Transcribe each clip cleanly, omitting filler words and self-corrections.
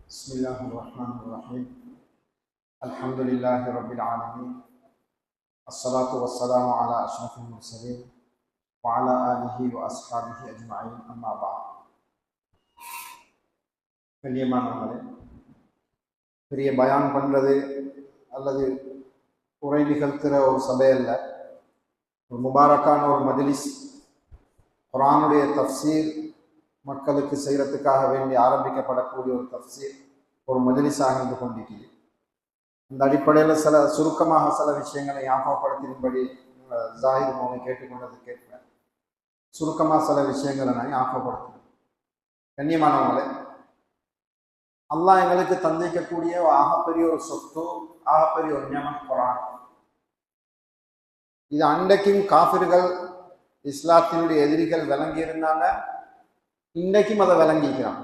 بسم الله الرحمن الرحيم الحمد لله رب العالمين الصلاة والسلام على أشرف المرسلين وعلى آله وأصحابه أجمعين أما بعد கண்ணியமானவர்களே, பெரிய பயான் பண்ணுறது அல்லது உரை நிகழ்த்துகிற ஒரு சபை அல்ல, ஒரு முபாரக்கான ஒரு மஜ்லிஸ். குர்ஆனுடைய தஃப்சீர் மக்களுக்கு செய்கிறதுக்காக வேண்டி ஆரம்பிக்கப்படக்கூடிய ஒரு தஃப்சீர், ஒரு மஜ்லிஸாக இருந்து கொண்டிருக்கிறது. இந்த அடிப்படையில் சுருக்கமாக சில விஷயங்களை ஞாபகப்படுத்தின்படி ஜாஹிர் மோனை கேட்டுக்கொண்டது கேட்கிறேன். சுருக்கமாக சில விஷயங்களை நான் ஞாபகப்படுத்துகிறேன். கண்ணியமானவங்களே, அல்லாஹ் எங்களுக்கு தந்திக்கக்கூடிய ஆகப்பெரிய ஒரு சொத்து, ஆகப்பெரிய ஒரு நியமத் குர்ஆன். இது அன்றைக்கும் காஃபிர்கள், இஸ்லாத்தினுடைய எதிரிகள் விளங்கி இருந்தாங்க, இன்றைக்கும் அதை விளங்கிக்கிறாங்க.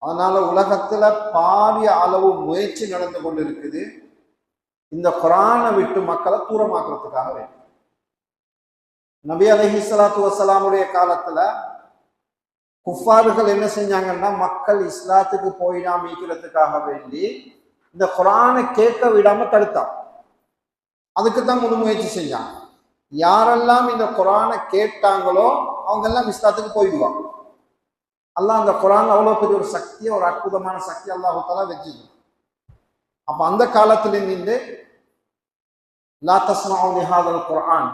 அதனால உலகத்துல பாரிய அளவு முயற்சி நடந்து கொண்டு இருக்குது இந்த குர்ஆனை விட்டு மக்களை தூரமாக்குறதுக்காக வேண்டும். நபி அலைஹிஸ்ஸலாத்து வஸ்ஸலாமுடைய காலத்துல குஃபார்கள் என்ன செஞ்சாங்கன்னா, மக்கள் இஸ்லாத்துக்கு போயிடாமிக்கிறதுக்காக வேண்டி இந்த குர்ஆனை கேட்க விடாம தடுத்தாங்க. அதுக்கு தான் முழு முயற்சி செஞ்சாங்க. யாரெல்லாம் இந்த குர்ஆனை கேட்டாங்களோ அவங்க எல்லாம் இஸ்லாத்துக்கு போயிடுவாங்க. அல்லாஹ் அந்த குர்ஆன் அவ்வளோ பெரிய ஒரு சக்தியை, ஒரு அற்புதமான சக்தி அல்லாஹ் தஆலா வச்சிருக்கு. அப்ப அந்த காலத்துல நின்று லா தஸ்மஉ லிஹாதல் குர்ஆன்,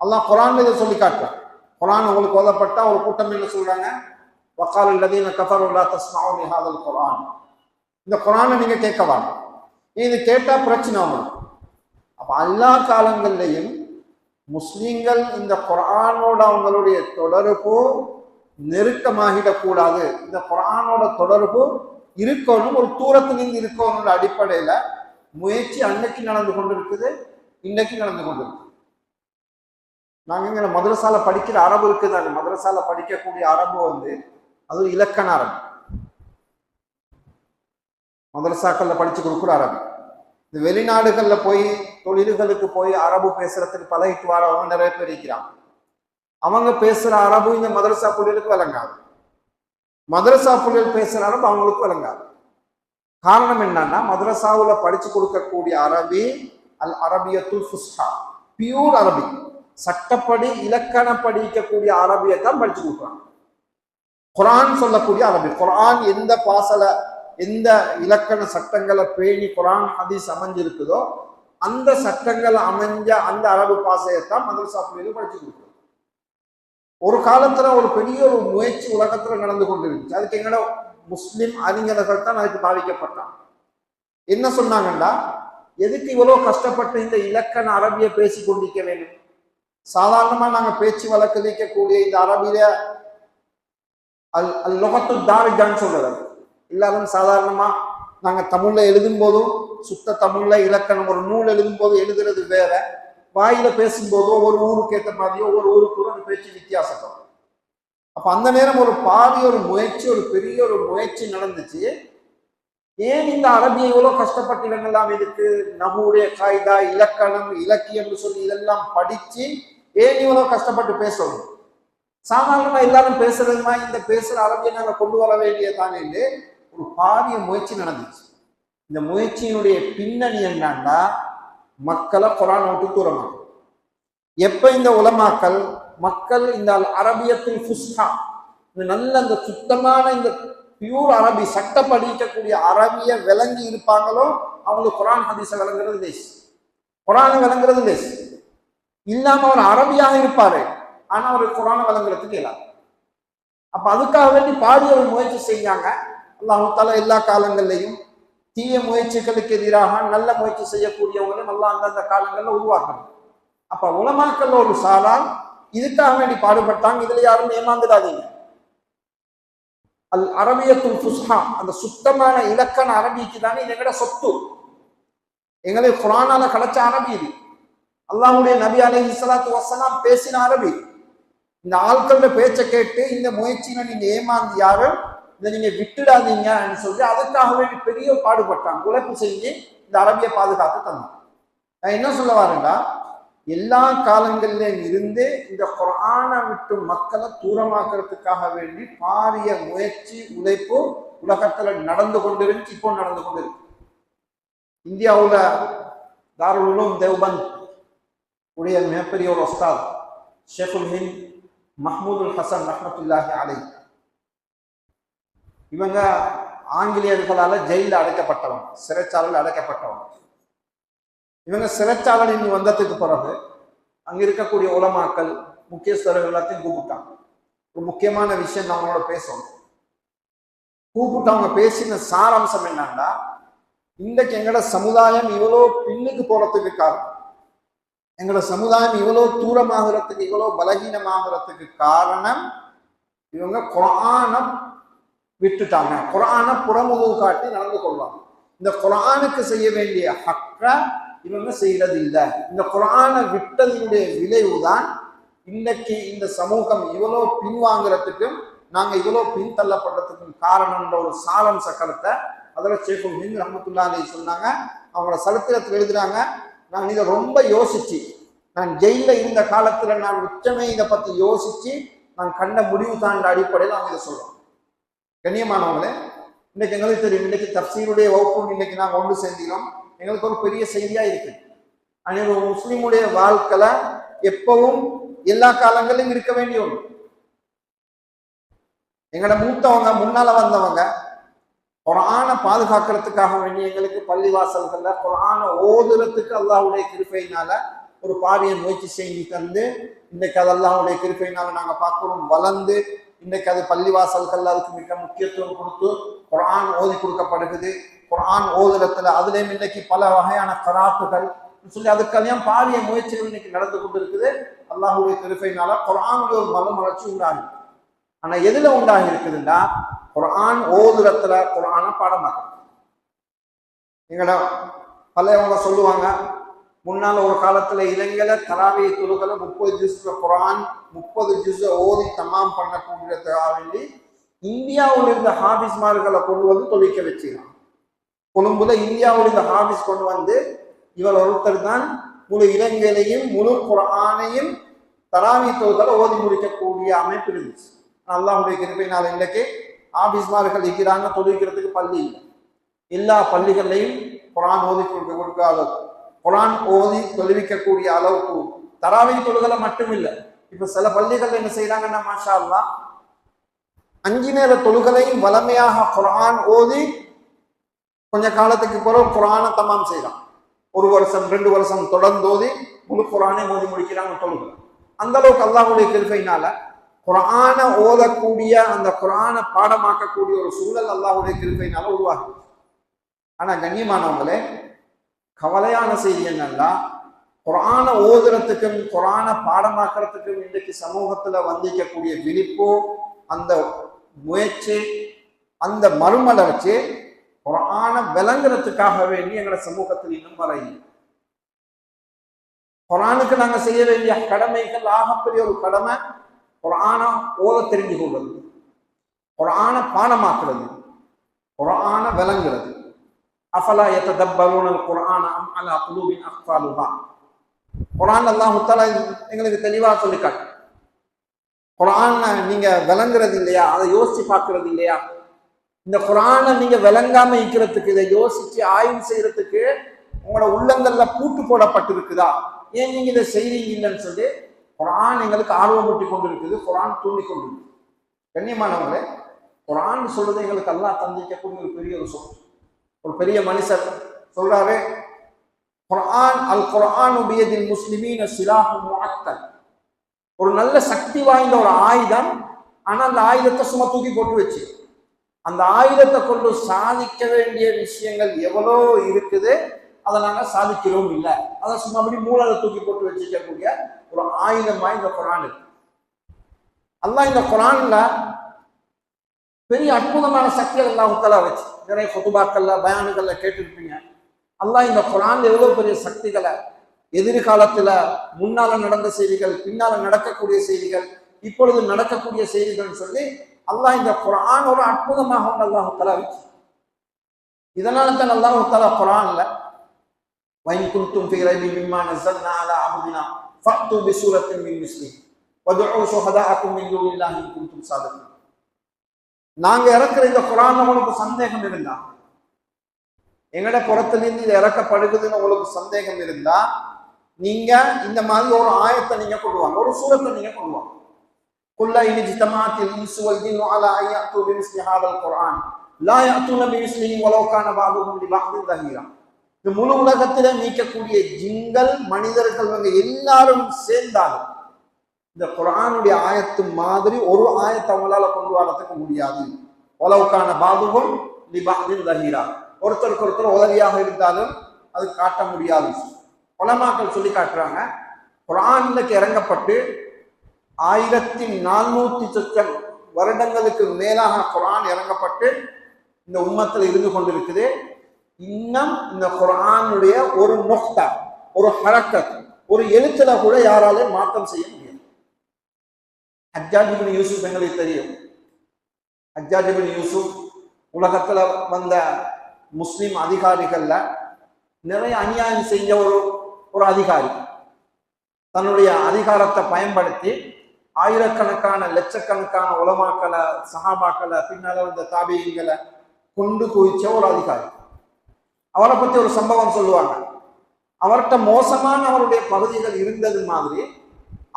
அல்லாஹ் குர்ஆன்ல இதை சொல்லி காட்டுறான். குர்ஆன் உங்களுக்கு ஓதப்பட்டா ஒரு கூட்டம் என்ன சொல்றாங்க, வகால அல்லதீன கஃபரு லா தஸ்மஉ லிஹாதல் குர்ஆன், இந்த குர்ஆனை நீங்க கேட்க வேண்டாம், இது கேட்டா பிரச்சனை வரும். அப்ப எல்லா காலங்கள்லையும் முஸ்லிம்கள் இந்த குர்ஆனோட அவங்களுடைய தொடர்பு நெருக்கமாகிடக்கூடாது, இந்த குர்ஆனோட தொடர்பு இருக்கணும், ஒரு தூரத்திலிருந்து இருக்கணும் அடிப்படையில முயற்சி அன்னைக்கு நடந்து கொண்டிருக்குது, இன்னைக்கு நடந்து கொண்டிருக்கு. நாங்க இங்க மதரசால படிக்கிற அரபு இருக்குது, அந்த மதரசால படிக்கக்கூடிய அரபு அது ஒரு இலக்கண அரபு, மதரசாக்கள்ல படிச்சு கொடுக்குற அரபு. இந்த வெளிநாடுகள்ல போய் தொழில்களுக்கு போய் அரபு பேசுறதுக்கு பழகிட்டு வரவங்க நிறைய பேர் இருக்கிறாங்க. அவங்க பேசுற அரபு இந்த மதரசா புள்ளிகளுக்கு விளங்காது, மதரசா புள்ளிகள் பேசுற அரபு அவங்களுக்கு விளங்காது. காரணம் என்னன்னா, மதரசாவுல படிச்சு கொடுக்கக்கூடிய அரபி அல் அரபியத்துல் ஃபுஸ்ஹா, பியூர் அரபி, சட்டப்படி இலக்கண படிக்கக்கூடிய அரபியை தான் படிச்சு கொடுக்குறாங்க. குர்ஆன் சொல்லக்கூடிய அரபி, குர்ஆன் எந்த பாசல எந்த இலக்கண சட்டங்களை பேணி குர்ஆன் ஹதீஸ் அமைஞ்சிருக்குதோ அந்த சட்டங்கள் அமைஞ்ச அந்த அரபு பாசையத்தான் மதரசா புள்ளிகள் படிச்சு கொடுக்குறோம். ஒரு காலத்துல ஒரு பெரிய ஒரு முயற்சி உலகத்துல நடந்து கொண்டிருந்துச்சு. அதுக்கு எங்கட முஸ்லிம் அறிஞர்கள் தான் அதுக்கு பாதிக்கப்பட்டாங்க. என்ன சொன்னாங்கன்னா, எதுக்கு இவ்வளவு கஷ்டப்பட்டு இந்த இலக்கண அரபியை பேசி கொண்டிருக்க வேண்டும்? சாதாரணமா நாங்க பேச்சு வழக்கக்கூடிய இந்த அரபியில அல் லுகத்து தாரிஜான்னு சொல்றது, எல்லாரும் சாதாரணமா நாங்க தமிழ்ல எழுதும் போதும் சுத்த தமிழ்ல இலக்கணம் ஒரு நூல் எழுதும் போது எழுதுறது வேற, வாயில பேசும்போதோ ஒரு ஊருக்கு ஏற்ற மாதிரியோ ஒரு ஊருக்கு அந்த பேச்சு வித்தியாசப்படும். அப்ப அந்த நேரம் ஒரு பாரிய ஒரு முயற்சி, ஒரு பெரிய ஒரு முயற்சி நடந்துச்சு. ஏன் இந்த அரபியை இவ்வளவு கஷ்டப்பட்டு இடங்கள்லாம் இதுக்கு நம்முடைய காய்தா இலக்கணம் இலக்கியம் சொல்லி இதெல்லாம் படிச்சு ஏன் இவ்வளவு கஷ்டப்பட்டு பேசணும்? சாதாரணமா எல்லாரும் பேசுறதுமா இந்த பேசுற அரபியை நாங்க கொண்டு வர வேண்டியதானே ஒரு பாரிய முயற்சி நடந்துச்சு. இந்த முயற்சியினுடைய பின்னணி என்னன்னா, மக்களை குர்ஆனை விட்டு தூரமாக. எப்ப இந்த உலமாக்கள் மக்கள் இந்த அரபியத்தில் ஃபுஸ்ஹா, இந்த நல்ல இந்த சுத்தமான இந்த பியூர் அரபி சட்ட படிக்கக்கூடிய அரபிய விளங்கி இருப்பாங்களோ அவங்களுக்கு குர்ஆன் ஹதீஸை விளங்குறது லேஸ், குர்ஆனை விளங்குறது லேஸ். இல்லாம அவர் அரபியாக இருப்பாரு, ஆனா அவர் குர்ஆனை விளங்குறதுக்கு இயலாது. அப்ப அதுக்காக வேண்டி பாரிய ஒரு முயற்சி செஞ்சாங்க. அல்லாஹ் தஆலா எல்லா காலங்கள்லையும் தீய முயற்சிகளுக்கு எதிராக நல்ல முயற்சி செய்யக்கூடியவங்களும் அல்லாஹ் அந்தந்த காலங்கள்ல உருவாக்கணும். அப்ப உலமாக்கள்ல ஒரு சாரால் இதுக்காக வேண்டி பாடுபட்டாங்க. இதுல யாரும் ஏமாந்துடாதீங்க. அல் அரபியத்துல் ஃபுஸ்ஹா, அந்த சுத்தமான இலக்கண அரபிக்கு தானே இது எங்கட சொத்து, எங்களுக்கு குர்ஆனால கிடைச்ச அரபி இது. அல்லாஹ்வுடைய நபி அலைஹிஸ்ஸலாத்து வஸ்ஸலாம் பேசின அரபி. இந்த ஆட்களோட பேச்சை கேட்டு இந்த முயற்சியில நீங்க ஏமாந்து யாரும் இதை நீங்க விட்டுடாதீங்கன்னு சொல்லி அதுக்காக வேண்டி பெரிய பாடுபட்டாங்க, உழைப்பு செஞ்சு இந்த அரபியை பாதுகாத்து தந்தாங்க. நான் என்ன சொல்ல வரேன்டா, எல்லா காலங்களிலும் இருந்து இந்த குர்ஆனை விட்டு மக்களை தூரமாக்குறதுக்காக வேண்டி பாரிய முயற்சி உழைப்பு உலகத்துல நடந்து கொண்டிருந்துச்சு, இப்போ நடந்து கொண்டிருக்கு. இந்தியாவுல தாருல் உலூம் தேவ்பந்த் உடைய மிகப்பெரிய ஒரு உஸ்தாத் ஷேகுல் ஹிந்த் மஹ்மூதுல் ஹசன் ரஹ்மத்துல்லாஹி அலைஹி, இவங்க ஆங்கிலேயர்களால ஜெயிலில் அடைக்கப்பட்டவங்க, சிறைச்சாலையில் அடைக்கப்பட்டவங்க. இவங்க சிறைச்சாலையில் வந்ததுக்கு பிறகு அங்க இருக்கக்கூடிய உலமாக்கள் முக்கியஸ்தர்கள் எல்லாத்தையும் கூப்பிட்டாங்க. ஒரு முக்கியமான விஷயம் அவங்களோட பேசணும். கூப்பிட்டு அவங்க பேசின சாராம்சம் என்னன்னா, இன்றைக்கு எங்களோட சமுதாயம் இவ்வளோ பின்னுக்கு போறதுக்கு காரணம், எங்களோட சமுதாயம் இவ்வளோ தூரமாகிறதுக்கு, இவ்வளோ பலகீனமாகிறதுக்கு காரணம் இவங்க குர்ஆனை விட்டுட்டாங்க. குர்ஆனை புறமுதுகு காட்டி நடந்து கொள்வாங்க. இந்த குர்ஆனுக்கு செய்ய வேண்டிய ஹக்க இவங்க செய்யறது இல்லை. இந்த குர்ஆனை விட்டதினுடைய விளைவுதான் இன்னைக்கு இந்த சமூகம் இவ்வளோ பின்வாங்கிறதுக்கும் நாங்க இவ்வளோ பின்தள்ளப்படுறதுக்கும் காரணம்ன்ற ஒரு சாலம் சக்கரத்தை அதில் ஷேகுல் ஹிந்த் ரஹ்மத்துல்லாஹி அலைஹி சொன்னாங்க. அவங்களோட சரித்திரத்தில் எழுதுறாங்க, நான் இதை ரொம்ப யோசிச்சு, நான் ஜெயிலில் இருந்த காலத்துல நான் உச்சமே இதை பத்தி யோசிச்சு நான் கண்ட முடிவு தாண்ட அடிப்படையில் அவங்க இதை சொல்றோம். கண்ணியமானவங்களே, இன்னைக்கு எங்களுக்கு தெரியும், இன்னைக்கு தப்சீருடைய வகுப்பு இன்னைக்கு நாங்கள் ஒன்று சேர்ந்தினோம். எங்களுக்கு ஒரு பெரிய செய்தியா இருக்கு. ஆனால் ஒரு முஸ்லீமுடைய வாழ்க்கையில எப்பவும் எல்லா காலங்களிலும் இருக்க வேண்டிய ஒன்று. எங்களோட மூத்தவங்க முன்னால வந்தவங்க குர்ஆனை பாதுகாக்கிறதுக்காக வேண்டி எங்களுக்கு பள்ளிவாசல்கள்ல குர்ஆனை ஓதுறதுக்கு அல்லாஹ்வுடைய கிருபையினால ஒரு பாரிய முயற்சி செஞ்சு தந்து இன்னைக்கு அது அல்லாஹ்வுடைய கிருபையினால நாங்க பார்க்கிறோம் வளர்ந்து இன்னைக்கு அது பள்ளிவாசல்கள் அதுக்கு மிக முக்கியத்துவம் கொடுத்து குர்ஆன் ஓதி கொடுக்கப்படுகிறது. குர்ஆன் ஓதுறதுல அதுலேயும் இன்னைக்கு பல வகையான கராத்துகள் சொல்லி அதுக்கெல்லாம் பாரிய முயற்சிகள் இன்னைக்கு நடந்து கொண்டு இருக்குது. அல்லாஹ்வுடைய கிருபையினால குர்ஆனுடைய ஒரு மறுமலர்ச்சி உண்டாகி. ஆனா எதுல உண்டாகி இருக்குதுன்னா, குர்ஆன் ஓதுறதுல குர்ஆனை பாடமாக்கணும். எங்கட பழையவங்க சொல்லுவாங்க, முன்னால ஒரு காலத்துல இளைஞர தராவிய தொழுகளை 30 ஜுஸ் குர்ஆன் 30 ஜுஸ் ஓதி தமாம் பண்ணக்கூடியதுக்காக வேண்டி இந்தியாவில் இருந்த ஹாபிஸ்மார்களை கொண்டு வந்து தொழிக்க வச்சுக்கலாம். கொழும்புல இந்தியாவில் இருந்த ஹாபிஸ் கொண்டு வந்து இவர் ஒருத்தர் தான் முழு இலங்கையிலையும் முழு குர்ஆனையும் தராவி தொழுகளை ஓதி முடிக்கக்கூடிய அமைப்பு இருந்துச்சு. அல்லாஹ்வுடைய கிருபையினால இன்றைக்கு ஆபீஸ்மார்கள் இருக்கிறாங்க, தொழுகிறதுக்கு பள்ளி இல்லை. எல்லா பள்ளிகள்லையும் குர்ஆன் ஓதி கொடுக்க அளவுக்கு, குர்ஆன் ஓதி தொழுவிக்கக்கூடிய அளவுக்கு தராவி தொழுகளை மட்டும் இல்லை. இப்ப சில பள்ளிகள் என்ன செய்யறாங்கன்னா, மாஷா அல்லாஹ் 5 நேர தொழுகளையும் வளமையாக குர்ஆன் ஓதி கொஞ்ச காலத்துக்கு பிறகு குர்ஆனை தமாம் செய்யலாம். 1 வருஷம் 2 வருஷம் தொடர்ந்து ஓதி முழு குர்ஆனை ஓதி முடிக்கிறாங்க தொழுகை. அந்த அளவுக்கு அல்லாஹ்வுடைய கிருபையினால குர்ஆனை ஓதக்கூடிய அந்த குர்ஆனை பாடமாக்கக்கூடிய ஒரு சூழல் அல்லாஹ்வுடைய கிருபையினால உருவாகுது. ஆனா கண்ணியமானவங்களே, கவலையான செய்தி என்னன்னா, குர்ஆனை ஓதுறதுக்கும் குர்ஆனை பாடமாக்குறதுக்கும் இன்றைக்கு சமூகத்துல வந்திக்கக்கூடிய விழிப்பு, அந்த முயற்சி, அந்த மறுமலர்ச்சி குர்ஆனை விளங்குறதுக்காக வேண்டி எங்களோட சமூகத்தில் இன்னும் வரையில்லை. குர்ஆனுக்கு நாங்க செய்ய வேண்டிய கடமைகள் ஆகப்பெரிய ஒரு கடமை குர்ஆனை ஓத தெரிஞ்சு கொள்வது, குர்ஆனை பாடமாக்குறது, குர்ஆனை விளங்குறது. அஃபலா யததப்பரூனல் குர்ஆன அம் அலா குலூபின் அக்ஃபாலுஹா. குர்ஆன் அல்லாஹ் தஆலா எங்களுக்கு தெளிவா சொல்லி காட்டு. குர்ஆனை நீங்க விளங்குறது இல்லையா, அதை யோசிச்சு பார்க்கறது இல்லையா? இந்த குர்ஆனை நீங்க விளங்காம இருக்கிறதுக்கு, இதை யோசிச்சு ஆய்வு செய்யறதுக்கு உங்களோட உள்ளங்கள்ல பூட்டு போடப்பட்டிருக்குதா? ஏன் நீங்க இதை செய்றீங்க இல்லைன்னு சொல்லி குர்ஆன் எங்களுக்கு ஆர்வமூட்டி கொண்டு இருக்குது, குர்ஆன் தூண்டி கொண்டு இருக்குது. கண்ணியமானவங்களே, குர்ஆன் சொல்றது எங்களுக்கு அல்லாஹ் தந்திக்கக்கூடிய ஒரு பெரிய ஒரு சொல். ஒரு பெரிய மனுஷர் சொல்றாரு, குர்ஆன் அல் குர்ஆனு பியதில் முஸ்லிமீன சிலாஹுன் முஅத்தல். ஒரு நல்ல சக்தி வாய்ந்த ஒரு ஆயுதம், ஆனா அந்த ஆயுதத்தை சும்மா தூக்கி போட்டு வச்சு, அந்த ஆயுதத்தை கொண்டு சாதிக்க வேண்டிய விஷயங்கள் எவ்வளோ இருக்குது, அதை நாங்கள் சாதிக்கிறோம் இல்லை. அதை சும்மா அப்படி மூளையில தூக்கி போட்டு வச்சுக்கக்கூடிய ஒரு ஆயுதமா இந்த குர்ஆன் இருக்கு. அல்லாஹ் இந்த குர்ஆன்ல பெரிய அற்புதமான சக்திகள் அல்லாஹ் தஆலா வச்சு நிறைய குதுபாக்கள்ல பயானுகள்ல கேட்டிருப்பீங்க. அல்லாஹ் இந்த குர்ஆன்ல எவ்வளவு பெரிய சக்திகளை, எதிர்காலத்துல முன்னால நடந்த செய்திகள், பின்னால நடக்கக்கூடிய செய்திகள், இப்பொழுது நடக்கக்கூடிய செய்திகள் சொல்லி அல்லாஹ் இந்த குர்ஆன் ஒரு அற்புதமாக அல்லாஹ் தஆலா வச்சு. இதனால தான் அல்லாஹ் தஆலா குர்ஆன்ல வயின் குன்தும் ஃபீ ரைபின் மிம்மா நஸல்னா அலா அப்தினா ஃபஅத்து பிசூரத்தின் மின் மிஸ்லிஹி வதுஉ ஷுஹதாஅக்கும் மின் துனில்லாஹி இன் குன்தும் சாதிகீன். நாங்க இறக்குற இந்த குரான் உங்களுக்கு சந்தேகம் இருந்தா, எங்கட புறத்திலிருந்து இது இறக்கப்படுகுதுன்னு உங்களுக்கு சந்தேகம் இருந்தா, நீங்க இந்த மாதிரி ஒரு ஆயத்தை நீங்க கொள்வாங்க, ஒரு சூரத்தை நீங்க கொள்வாங்க. குல்லா இனிஜ்தமாத்தில் இன்சு வல் ஜின்னு அலா அய்யத்து பிமிஸ்லி ஹாதல் குர்ஆன் லா யஅதுன பிமிஸ்லிஹி வலவ் கான பஅதுஹும் லிபஅதின் தஹீரா. இந்த முழு உலகத்திலே மீட்கக்கூடிய ஜின்கள் மனிதர்கள் எல்லாரும் சேர்ந்தாலும் இந்த குர்ஆனுடைய ஆயத்து மாதிரி ஒரு ஆயத்தை அவங்களால கொண்டு வரதுக்கு முடியாது. வலவ் கான பஅதுஹும் லிபஅதின் தஹீரா, ஒருத்தருக்கு ஒருத்தர் உதவியாக இருந்தாலும் அது காட்ட முடியாது. உலமாக்கள் சொல்லி காட்டுறாங்க, குர்ஆனுக்கு இறங்கப்பட்டு 1400 சொச்சம் வருடங்களுக்கு மேலாக குர்ஆன் இறங்கப்பட்டு இந்த உம்மத்தில் இருந்து கொண்டிருக்குது. இன்னும் இந்த குர்ஆனுடைய ஒரு நுக்தா, ஒரு ஹரக்கத், ஒரு எழுத்துல கூட யாராலையும் மாற்றம் செய்ய முடியாது. ஹஜ்ஜாஜ் இப்னு யூசுப் எங்களுக்கு தெரியும். ஹஜ்ஜாஜ் இப்னு யூசுப் உலகத்துல வந்த முஸ்லிம் அதிகாரிகள்ல நிறைய அநியாயம் செஞ்ச ஒரு அதிகாரி. தன்னுடைய அதிகாரத்தை பயன்படுத்தி ஆயிரக்கணக்கான லட்சக்கணக்கான உலமாக்களை, சஹாபாக்களை, பின்னால வந்த தாபியீங்களை கொண்டு குவிச்ச ஒரு அதிகாரி. அவரை பற்றி ஒரு சம்பவம் சொல்லுவாங்க. அவர்கிட்ட மோசமான அவருடைய பகுதிகள் இருந்தது மாதிரி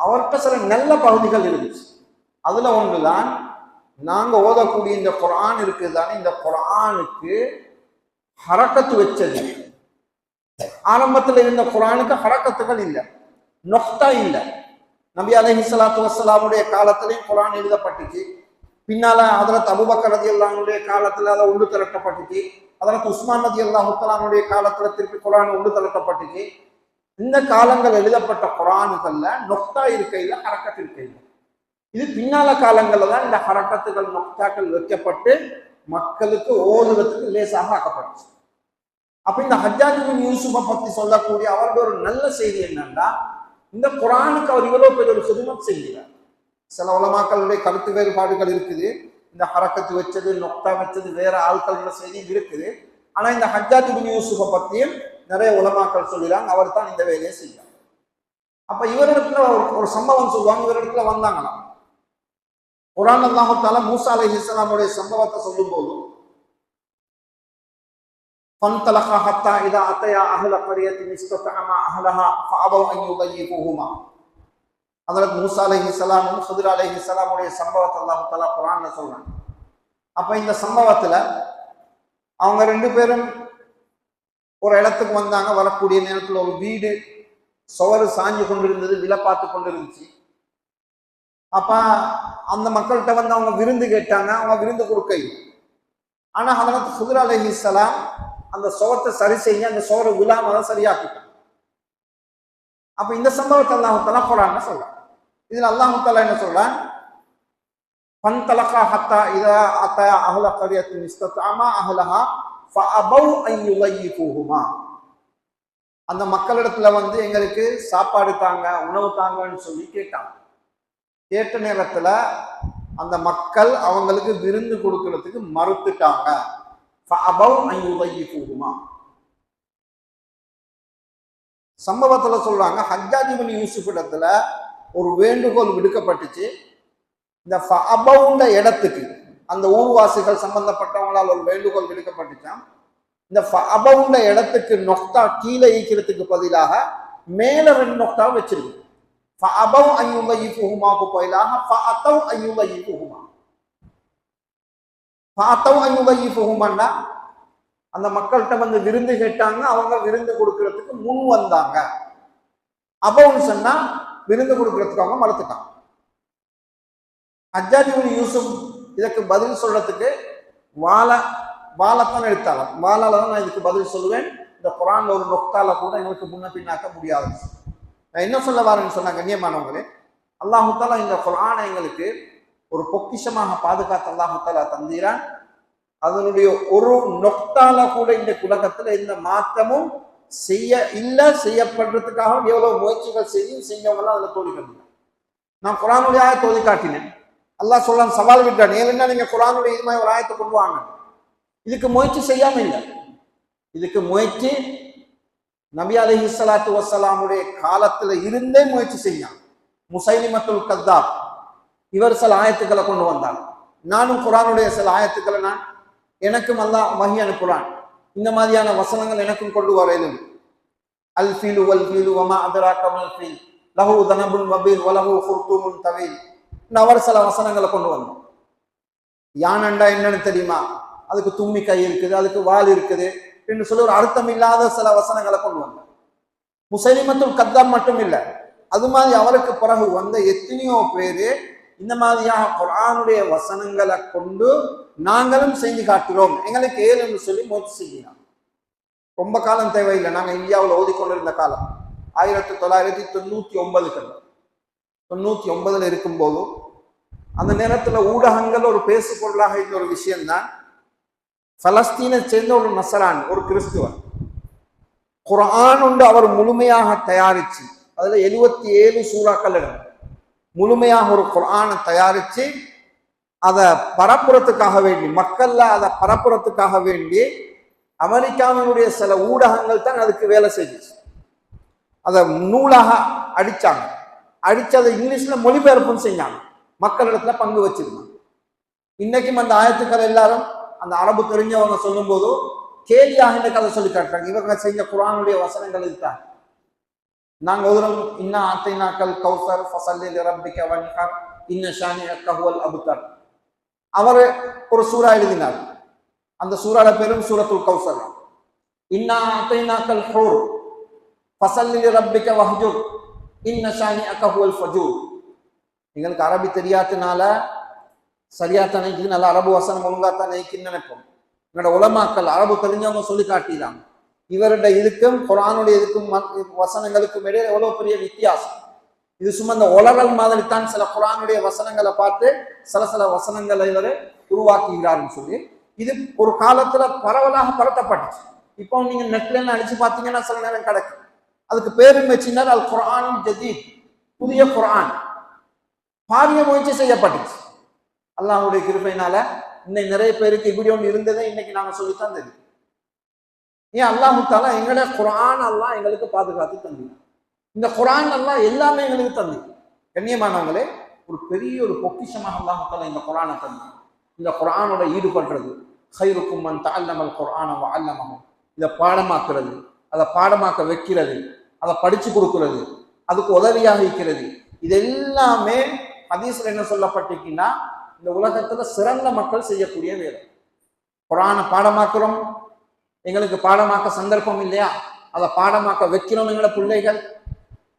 அவர்கிட்ட சில நல்ல பகுதிகள் இருந்துச்சு. அதுல ஒன்றுதான் நாங்க ஓதக்கூடிய இந்த குர்ஆன் இருக்குதானே, இந்த குர்ஆனுக்கு ஹரக்கத்து வச்சது. ஆரம்பத்தில் இருந்த குர்ஆனுக்கு ஹரக்கத்துகள் இல்லை, நொக்தா இல்லை. நபி அலைஹிஸ்ஸலாத்து வஸ்ஸலாமுடைய காலத்திலையும் குர்ஆன் எழுதப்பட்டுச்சு. பின்னால ஹஜ்ரத் அபூபக்கர் ரலியல்லாஹு அன்ஹுடைய காலத்துல அதை உண்டு திரட்டப்பட்டுச்சு. ஹஜ்ரத் உஸ்மான் ரலியல்லாஹு தஆலாவுடைய காலத்துல திருப்பி குர்ஆன் உண்டு திரட்டப்பட்டுச்சு. இந்த காலங்கள் எழுதப்பட்ட குர்ஆனுகள்ல நொக்தா இருக்கையில ஹரக்கத் இருக்கையில. இது பின்னால காலங்கள்ல தான் இந்த ஹரக்கத்துகள் நொக்தாக்கள் வைக்கப்பட்டு மக்களுக்கு ஓதுறதுக்கு லேசாக ஆக்கப்பட்டுச்சு. அப்ப இந்த ஹஜ்ஜாஜ் இப்னு யூசுஃபை பத்தி சொல்லக்கூடிய அவருடைய ஒரு நல்ல செய்தி என்னன்னா, இந்த குர்ஆனுக்கு அவர் இவ்வளவு பெரிய ஒரு ஹிதுமத் செய்கிறார். சில உலமாக்களுடைய கருத்து வேறுபாடுகள் இருக்குது. இந்த ஹரக்கத்து வச்சது, நொக்தா வச்சது வேற ஆட்களோட செய்தி இருக்குது. ஆனா இந்த ஹஜ்ஜாஜ் இப்னு யூசுஃபை பத்தியும் நிறைய உலமாக்கள் சொல்லிறாங்க, அவர் தான் இந்த வேலையை செய்யறார். அப்ப இவரிடத்துல ஒரு சம்பவம் சொல்லுவாங்க. இவரிடத்துல வந்தாங்களாம். குர்ஆன் அல்லாஹ் தஆலா மூசா அலைஹிஸ்ஸலாமுடைய சம்பவத்தை சொல்லும் போது فانطلقا حتى اذا اتيا اهل قريه استطعما اهلها فابوا ان يضيفوهما. ஹஜ்ரத் மூசா அலைஹிஸ்ஸலாமும் ஹித்ர் அலைஹிஸ்ஸலாமுடைய சம்பவத்தை அல்லாஹ் தஆலா குர்ஆன்ல சொல்றாங்க. அப்ப இந்த சம்பவத்துல அவங்க ரெண்டு பேரும் ஒரு இடத்துக்கு வந்தாங்க. வரக்கூடிய நேரத்தில் ஒரு வீடு சுவர் சாஞ்சு கொண்டிருந்தது, விலை பார்த்து கொண்டிருந்துச்சு. அப்ப அந்த மக்கள்கிட்ட வந்து அவங்க விருந்து கேட்டாங்க. அவங்க விருந்து கொடுக்க. ஆனா ஹஜ்ரத் ஹித்ர் அலைஹிஸ்ஸலாம் அந்த சுவத்தை சரி செய்ய, அந்த சுவரை விழாம தான் சரியாக்கிட்டாங்க. அப்ப இந்த சம்பவத்தை அல்லாஹ் தஆலா குர்ஆன்ல சொல்றான். இதுல அல்லாஹ் தஆலா என்ன சொல்றான், ஃபன்தலகா ஹத்தா இதா அத்தா அஹ்ல கரியத்தின் இஸ்ததஅமா அஹ்லஹா ஃபஅபௌ அன் யுலையிஃபூஹுமா. அந்த மக்களிடத்துல வந்து எங்களுக்கு சாப்பாடு தாங்க, உணவு தாங்கன்னு சொல்லி கேட்டாங்க. கேட்ட நேரத்துல அந்த மக்கள் அவங்களுக்கு விருந்து கொடுக்கறதுக்கு மறுத்துட்டாங்க. சம்பவத்துல சொல்றாங்க, ஹஜ்ஜாஜ் இப்னு யூசுஃப் இடத்துல ஒரு வேண்டுகோள் விடுக்கப்பட்டுச்சு. இந்த ஃபஅபௌண்ட இடத்துக்கு அந்த ஊர்வாசிகள் சம்பந்தப்பட்டவங்களால் ஒரு வேண்டுகோள் விடுக்கப்பட்டுச்சாம். இந்த ஃபஅபௌண்ட இடத்துக்கு நொக்தா கீழே ஈக்கிறதுக்கு பதிலாக மேல 2 நொக்தா வச்சிருக்கு. ஃபஅபௌ அன் யுலையிஃபுஹுமாக்கு பதிலாக ஃபஅதௌ அன் யுலையிஃபுஹுமா. ஃபஅதௌ அன் யுலையிஃபுஹுமான்னா அந்த மக்கள்கிட்ட வந்து விருந்து கேட்டாங்க, அவங்க விருந்து கொடுக்கறதுக்கு முன் வந்தாங்க. அபௌன்னு சொன்னா விருந்து கொடுக்கறதுக்கு அவங்க மறுத்துட்டாங்க. ஹஜ்ஜாஜ் இப்னு யூசுப் இதற்கு பதில் சொல்றதுக்கு வாழத்தான் எடுத்தாங்க. வாழால தான் நான் இதுக்கு பதில் சொல்லுவேன். இந்த குர்ஆன்ல ஒரு நொக்தால கூட எங்களுக்கு முன்ன பின்னாக்க முடியாது. நான் என்ன சொல்ல வரேன்னு சொன்னா, கண்ணியமானவங்களே, அல்லாஹ் தஆலா இந்த குர்ஆனை எங்களுக்கு ஒரு பொக்கிஷமாக பாதுகாத்து அல்லாஹ் தஆலா தந்தீரான். அதனுடைய ஒரு நொக்தால கூட இந்த உலகத்துல எந்த மாற்றமும் செய்யப்படுறதுக்காக எவ்வளவு முயற்சிகள் செஞ்சவங்களாம் அதுல தோல்வி கண்டிப்பாங்க. நான் குர்ஆனுடைய ஆயத்தை ஓதி காட்டினேன். அல்லாஹ் சொல்றான், சவால் விட்டான், ஏன்னா நீங்க குர்ஆனுடைய இது மாதிரி ஒரு ஆயத்தை கொண்டு வாங்க. இதுக்கு முயற்சி செய்யாம இல்லை. இதுக்கு முயற்சி நபி அலைஹிஸ்ஸலாத்து வஸ்ஸலாமுடைய காலத்துல இருந்தே முயற்சி செய்யாங்க. முசைலிமத்துல் கத்தாப் இவர் சில ஆயத்துக்களை கொண்டு வந்தாங்க. நானும் குர்ஆனுடைய சில ஆயத்துக்களை நான் எனக்கும் அல்லாஹ் வஹி அனுப்புறான். இந்த மாதிரியான வசனங்கள் எனக்கும் கொண்டு வரையிலும். அல் ஃபீலு வல் ஃபீலு வமா அதராக மல் ஃபீல் லஹு தனபுன் வபீல் வலஹு ஃபுர்துமுன் தவீல். அவர் சில வசனங்களை கொண்டு வந்தோம். யானண்டா என்னன்னு தெரியுமா? அதுக்கு தும்மி கை இருக்குது, அதுக்கு வால் இருக்குது என்று சொல்லி ஒரு அர்த்தம் இல்லாத சில வசனங்களை கொண்டு வந்தார். முசைலிமத்துல் கத்தாப் மட்டும் இல்லை, அது மாதிரி அவருக்கு பிறகு வந்த எத்தனையோ பேரு இந்த மாதிரியாக குர்ஆனுடைய வசனங்களை கொண்டு நாங்களும் செஞ்சு காட்டுகிறோம், எங்களுக்கு ஏன் என்று சொல்லி முயற்சி செய்யலாம். ரொம்ப காலம் தேவையில்லை. நாங்கள் இந்தியாவில் ஓதிக்கொண்டிருந்த காலம் 1999 இருக்கும்போது அந்த நேரத்தில் ஊடகங்கள் ஒரு பேசு பொருளாக இருந்த ஒரு விஷயம்தான், பலஸ்தீனை சேர்ந்த ஒரு நசரான், ஒரு கிறிஸ்துவர் குர்ஆன் உண்டு அவர் முழுமையாக தயாரிச்சு, அதுல 77 சூறாக்கள் இருக்கு, முழுமையாக ஒரு குர்ஆனை தயாரிச்சு அதை பரப்புறத்துக்காக வேண்டி, மக்கள்ல அதை பரப்புறத்துக்காக வேண்டி அமெரிக்காவினுடைய சில ஊடகங்கள் தான் அதுக்கு வேலை செஞ்சிச்சு. அதை நூலாக அடிச்சாங்க, அடிச்சு அதை இங்கிலீஷ்ல மொழிபெயர்ப்பும் செஞ்சாங்க, மக்களிடத்துல பங்கு வச்சிருந்தாங்க. இன்னைக்கும் அந்த ஆயத்துக்கள் எல்லாரும் அந்த அரபு தெரிஞ்சவங்க சொல்லும் போது கேலியாக இந்த கதை சொல்லி காட்டுறாங்க. இவங்க செஞ்ச குர்ஆனுடைய வசனங்கள் இருக்கா? நாங்க ஒரு இன்ன ஆத்தைனாக்கல் கௌசர் ஃபஸல்லி லிரப்பிக வன்ஹர் இன்ன ஷானிஅக ஹுவல் அப்தர். அவர் ஒரு சூரா எழுதினார். அந்த சூரால பேரும் சூரத்துல் கௌசர். இன்ன ஆத்தைனாக்கல் ஹூர் ஃபஸல்லி லிரப்பிக வஹ்ஜுர் இன்ன ஷானிஅக ஹுவல் ஃபஜூர். எங்களுக்கு அரபி தெரியாதனால சரியாத்தான் நினைக்குது, நல்ல அரபு வசனம் ஒழுங்காத்தான் நினைக்குன்னு நினைப்போம். என்னோட உலமாக்கள் அரபு தெரிஞ்சவங்க சொல்லி காட்டினாங்க. இவருடைய இதுக்கும் குர்ஆனுடைய இதுக்கும் வசனங்களுக்கும் இடையே எவ்வளவு பெரிய வித்தியாசம். இது சும்மா இந்த உலகல் மாதிரி தான் சில குர்ஆனுடைய வசனங்களை பார்த்து சில வசனங்களை இவர் உருவாக்குகிறாருன்னு சொல்லி இது ஒரு காலத்துல பரவலாக பரத்தப்பட்டுச்சு. இப்போ நீங்க நெட்ல அடிச்சு பார்த்தீங்கன்னா சில நேரம் கிடைக்கும். அதுக்கு பேரும் வச்சிருந்தால் அல் குர்ஆன் ஜதீத், புதிய குர்ஆன். பாரிய முயற்சி செய்யப்பட்டுச்சு. அல்லாஹ்வுடைய கிருபையினால இன்னைக்கு நிறைய பேருக்கு இப்படி ஒன்று இருந்ததை இன்னைக்கு நாங்க சொல்லித்தான் தெரியும். ஏன் அல்லாஹ் தஆலா எங்களை குர்ஆன் அல்லாஹ் எங்களுக்கு பாதுகாத்து தந்தார். இந்த குர்ஆன் அல்லாஹ் எல்லாமே எங்களுக்கு தந்தார். கண்ணியமானவங்களே, ஒரு பெரிய ஒரு பொக்கிஷமாக அல்லாஹ் தஆலா இந்த குர்ஆனை தந்தார். இந்த குர்ஆனோட ஈடுபடுறது, கைருக்கும் மன் தஅல்லமல் குர்ஆன வ அல்லமஹு, இதை பாடமாக்குறது, அதை பாடமாக்க வைக்கிறது, அதை படிச்சு கொடுக்கிறது, அதுக்கு உதவியாக இருக்கிறது. இது எல்லாமே ஹதீஸ்ல என்ன சொல்லப்பட்டிருக்குன்னா இந்த உலகத்துல சிறந்த மக்கள் செய்யக்கூடிய வேலை. குர்ஆனை பாடமாக்குறோம், எங்களுக்கு பாடமாக்க சந்தர்ப்பம் இல்லையா, அதை பாடமாக்க வைக்கிறோம். எங்களோட பிள்ளைகள்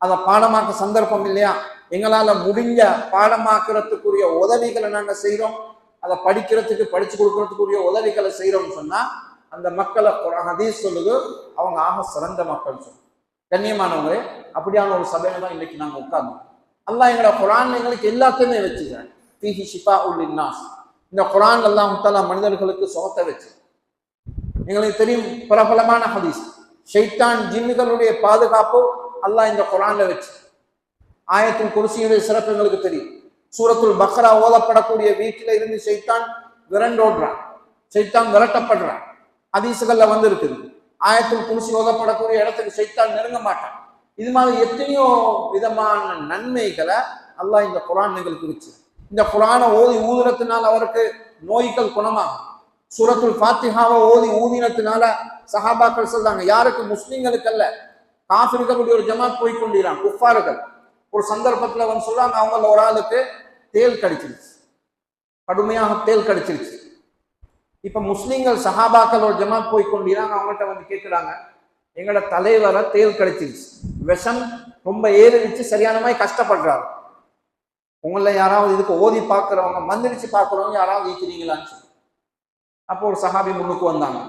அதை பாடமாக்க சந்தர்ப்பம் இல்லையா, எங்களால முடிஞ்ச பாடமாக்குறதுக்குரிய உதவிகளை நாங்க செய்யறோம், அதை படிக்கிறதுக்கு படிச்சு கொடுக்கறதுக்குரிய உதவிகளை செய்யறோம்னு சொன்னா அந்த மக்களை ஹதீஸ் சொல்லுது அவங்க ஆக சிறந்த மக்கள் சொல்லு. கண்ணியமானவங்களே, அப்படியான ஒரு சபையில தான் இன்னைக்கு நாங்க உட்கார்ந்தோம். அல்லாஹ் எங்களோட குர்ஆன் எங்களுக்கு எல்லாத்தையுமே வச்சுக்கிறேன். ஃபீஹி ஷிஃபாஉல் லின்னாஸ், இந்த குர்ஆன் அல்லாஹ் தஆலா மனிதர்களுக்கு சுகத்தை வச்சு. எங்களுக்கு தெரியும் பிரபலமான ஹதீஸ், ஷைத்தான் ஜின்னுகளுடைய பாதுகாப்பு அல்லாஹ் இந்த குர்ஆன்ல வச்சு. ஆயத்துல் குர்சியுடைய சிறப்பு எங்களுக்கு தெரியும். சூரத்துல் பக்ரா ஓதப்படக்கூடிய வீட்டில இருந்து ஷைத்தான் விரண்டோடுறான், ஷைத்தான் விரட்டப்படுறான். ஹதீஸ்கள்ல வந்து இருக்குது. ஆயத்துல் குர்சி ஓதப்படக்கூடிய இடத்துக்கு ஷைத்தான் நெருங்க மாட்டான். இது மாதிரி எத்தனையோ விதமான நன்மைகளை அல்லாஹ் இந்த குர்ஆன் எங்களுக்கு வச்சு. இந்த குர்ஆனை ஓதி ஊதுனத்தினால் அவருக்கு நோய்கள் குணமாகும். சூரத்துல் ஃபாத்திஹாவை ஓதி ஊதினத்தினால சஹாபாக்கள் சொல்றாங்க, யாருக்கு முஸ்லிம்களுக்கு அல்ல, காஃபிர்களுடைய ஒரு ஜமாத் போய் கொண்டிருக்காங்க, குஃபார்கள். ஒரு சந்தர்ப்பத்துல வந்து சொல்றாங்க, அவங்கள ஒரு ஆளுக்கு தேல் கடிச்சிருச்சு, கடுமையாக தேல் கடிச்சிருச்சு. இப்ப முஸ்லிம்கள் சஹாபாக்கள் ஒரு ஜமாத் போய் கொண்டிருக்காங்க, அவங்கள்ட்ட வந்து கேட்கிறாங்க, எங்களோட தலைவரை தேல் கடிச்சிருச்சு, விஷம் ரொம்ப ஏறிச்சு, சரியான மாதிரி கஷ்டப்படுறாரு, உங்கள யாராவது இதுக்கு ஓதி பார்க்கிறவங்க, மந்திரிச்சு பார்க்கிறவங்க யாராவது இருக்கிறீங்களான்னு சொல்லி. அப்போ ஒரு சஹாபி முன்னுக்கு வந்தாங்க.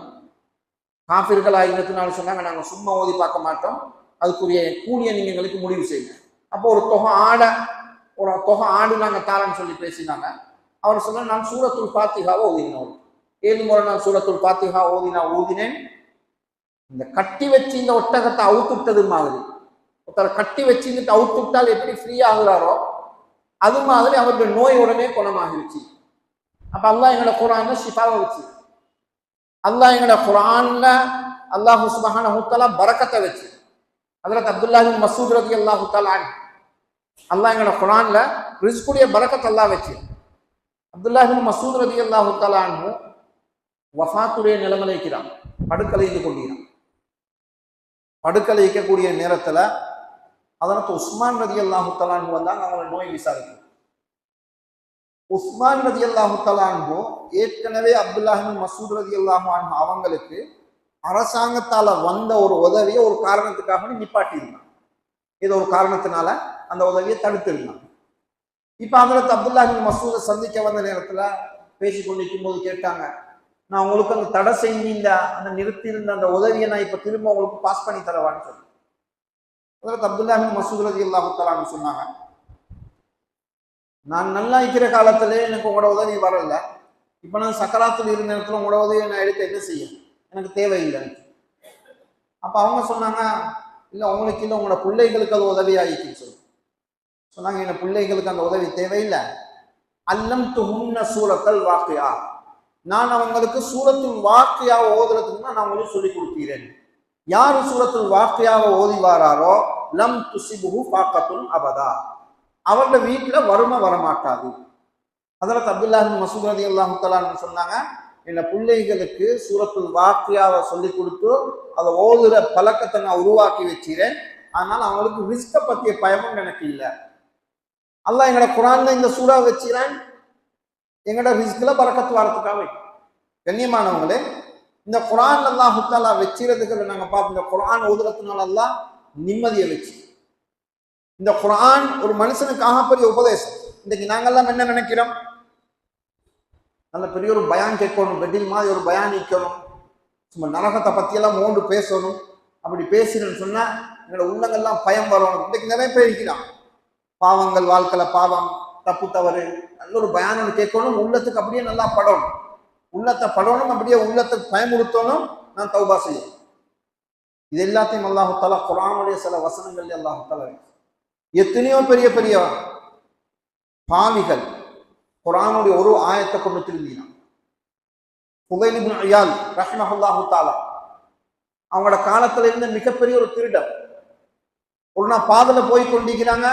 காஃபிர்கள் ஆயிரத்தினால சொன்னாங்க, நாங்க சும்மா ஓதி பார்க்க மாட்டோம், அதுக்குரிய கூலியை நீங்க எங்களுக்கு முடிவு செய்யுங்க. அப்போ ஒரு தொகை ஆடு நாங்க தாரன்னு சொல்லி பேசினாங்க. அவர் சொன்னா, நான் சூரத்துல் ஃபாத்திஹாவை ஓதினேன், 7 முறை நான் சூரத்துல் ஃபாத்திஹா ஊதினேன். இந்த கட்டி வச்சு இந்த ஒட்டகத்தை அவுத்துட்டது மாதிரி, ஒருத்தர் கட்டி வச்சுட்டு அவுத்துட்டால் எப்படி ஃப்ரீ ஆகுறாரோ அது மாதிரி அவருடைய நோய் உடனே குணமாகிருச்சு. அப்ப அல்லாஹ் எங்களோட குர்ஆன்ல ஷிஃபாவை வச்சு, அல்லாஹ் எங்களோட குர்ஆன்ல அல்லாஹ் சுப்ஹானஹு வ தஆலா பரக்கத்தை வச்சு. ஹஜ்ரத் அப்துல்லாஹ் பின் மஸ்ஊத் ரலியல்லாஹு தஆலா அன்ஹு, அல்லாஹ் எங்களோட குர்ஆன்ல ரிஸ்குடைய பரக்கத் அல்லாஹ் வச்சு. அப்துல்லாஹ் இப்னு மஸ்ஊத் ரலியல்லாஹு தஆலா அன்ஹு வஃபாத்துடைய நிலைமையில இருக்கிறான், படுக்கலைந்து கொண்டிருக்கிறான். படுக்கலை இருக்கக்கூடிய நேரத்துல அதற்கு உஸ்மான் ரலியல்லாஹு தஆலா அன்ஹு வந்தாங்க, அவங்கள நோய் விசாரிக்க. உஸ்மான் ரலியல்லாஹு தஆலா அன்ஹு ஏற்கனவே அப்துல்லாஹ் இப்னு மஸ்ஊத் ரலியல்லாஹு அன்ஹு அவங்களுக்கு அரசாங்கத்தால வந்த ஒரு உதவியை ஒரு காரணத்துக்காக நிப்பாட்டி இருந்தாங்க. ஏதோ ஒரு காரணத்தினால அந்த உதவியை தடுத்து இருந்தாங்க. இப்ப ஹஜ்ரத் அப்துல்லாஹ் இப்னு மஸ்ஊத சந்திக்க வந்த நேரத்துல பேசிக்கொண்டிருக்கும் போது கேட்டாங்க, நான் உங்களுக்கு அந்த தடை செஞ்ச அந்த நிறுத்தி இருந்த அந்த உதவியை நான் இப்ப திரும்ப உங்களுக்கு பாஸ் பண்ணி தரவான்னு சொல்லி ஹஜ்ரத் அப்துல்லாஹ் இப்னு மஸ்ஊத் ரலியல்லாஹு தஆலா அன்ஹு சொன்னாங்க, நான் நல்லா இருக்கிற காலத்திலே எனக்கு உங்களோட உதவி வரல, இப்ப நான் சக்கராத்தில் இருந்த நேரத்துல உங்களோட உதவியை நான் எடுத்து என்ன செய்ய, எனக்கு தேவையில்லை. அப்ப அவங்க சொன்னாங்க, இல்ல உங்களுக்கு இல்லை, உங்களோட பிள்ளைகளுக்கு அது உதவி ஆகிக்குன்னு சொல்லி சொன்னாங்க. என் பிள்ளைகளுக்கு அந்த உதவி தேவையில்லை. அல்லம்துஹுன்ன சூரத்துல் வாக்கியா, நான் அவங்களுக்கு சூரத்துல் வாக்கியாவை ஓதுறதுக்கு நான் அவங்களுக்கு சொல்லிக் கொடுக்கிறேன். யாரு சூரத்துல் வாக்கியாவை ஓதி வாராரோ லம் துசிபுஹு ஃபாக்கத்துன் அபதா, அவரோட வீட்டுல வறுமை வரமாட்டாது. ஹஜ்ரத் அப்துல்லாஹ் இப்னு மஸ்ஊத் ரலியல்லாஹு தஆலா அன்ஹு சொன்னாங்க, என் பிள்ளைகளுக்கு சூரத்துல் வாக்கியாவை சொல்லி கொடுத்து அதை ஓதுற பழக்கத்தை நான் உருவாக்கி வச்சிறேன். அதனால அவங்களுக்கு ரிஸ்கை பற்றிய பயமும் எனக்கு இல்லை. அல்லாஹ் எங்களோட குர்ஆன்ல இந்த சூறா வச்சிறான், எங்களோட ரிஸ்க்ல பரக்கத்து வரத்துக்காக. கண்ணியமானவங்களே, இந்த குர்ஆன் அல்லாஹ் தஆலா வச்சிறதுக்கு நாங்க பார்ப்போம். இந்த குர்ஆன் ஓதுறதுனால அல்லாஹ் நிம்மதியை வச்சு, இந்த குர்ஆன் ஒரு மனுஷனுக்கு ஆகப்பெரிய உபதேசம். இன்னைக்கு நாங்கெல்லாம் என்ன நினைக்கிறோம், நல்ல பெரிய ஒரு பயான் கேட்கணும், பெட்டில் மாதிரி ஒரு பயான் நிற்கணும், சும்மா நரகத்தை பற்றியெல்லாம் மோண்டு பேசணும். அப்படி பேசினு சொன்னா எங்களோட உள்ளங்கள்லாம் பயம் வரணும். இன்னைக்கு நிறைய பேர் இருக்கிறான், பாவங்கள் வாழ்க்கையில பாவம் தப்பு தவறு, நல்ல ஒரு பயானம் கேட்கணும், உள்ளத்துக்கு அப்படியே நல்லா படணும், உள்ளத்தை படணும், அப்படியே உள்ளத்துக்கு பயமுறுத்தணும், நான் தௌபா செய்யணும். இது எல்லாத்தையும் அல்லாஹ் தஆலா குர்ஆனுடைய சில வசனங்கள் அல்லாஹ் தஆலா எத்தனையோ பெரிய பெரிய பாவிகள் குர்ஆனுடைய ஒரு ஆயத்தை கொண்டு திரும்பினான். ஃபுதைல் இப்னு இயால் ரஹ்மஹுல்லாஹு தஆலா அவங்களோட காலத்துல இருந்த மிகப்பெரிய ஒரு திருடன். ஒரு நாள் பாதையில போய் கொண்டிருக்கிறாங்க,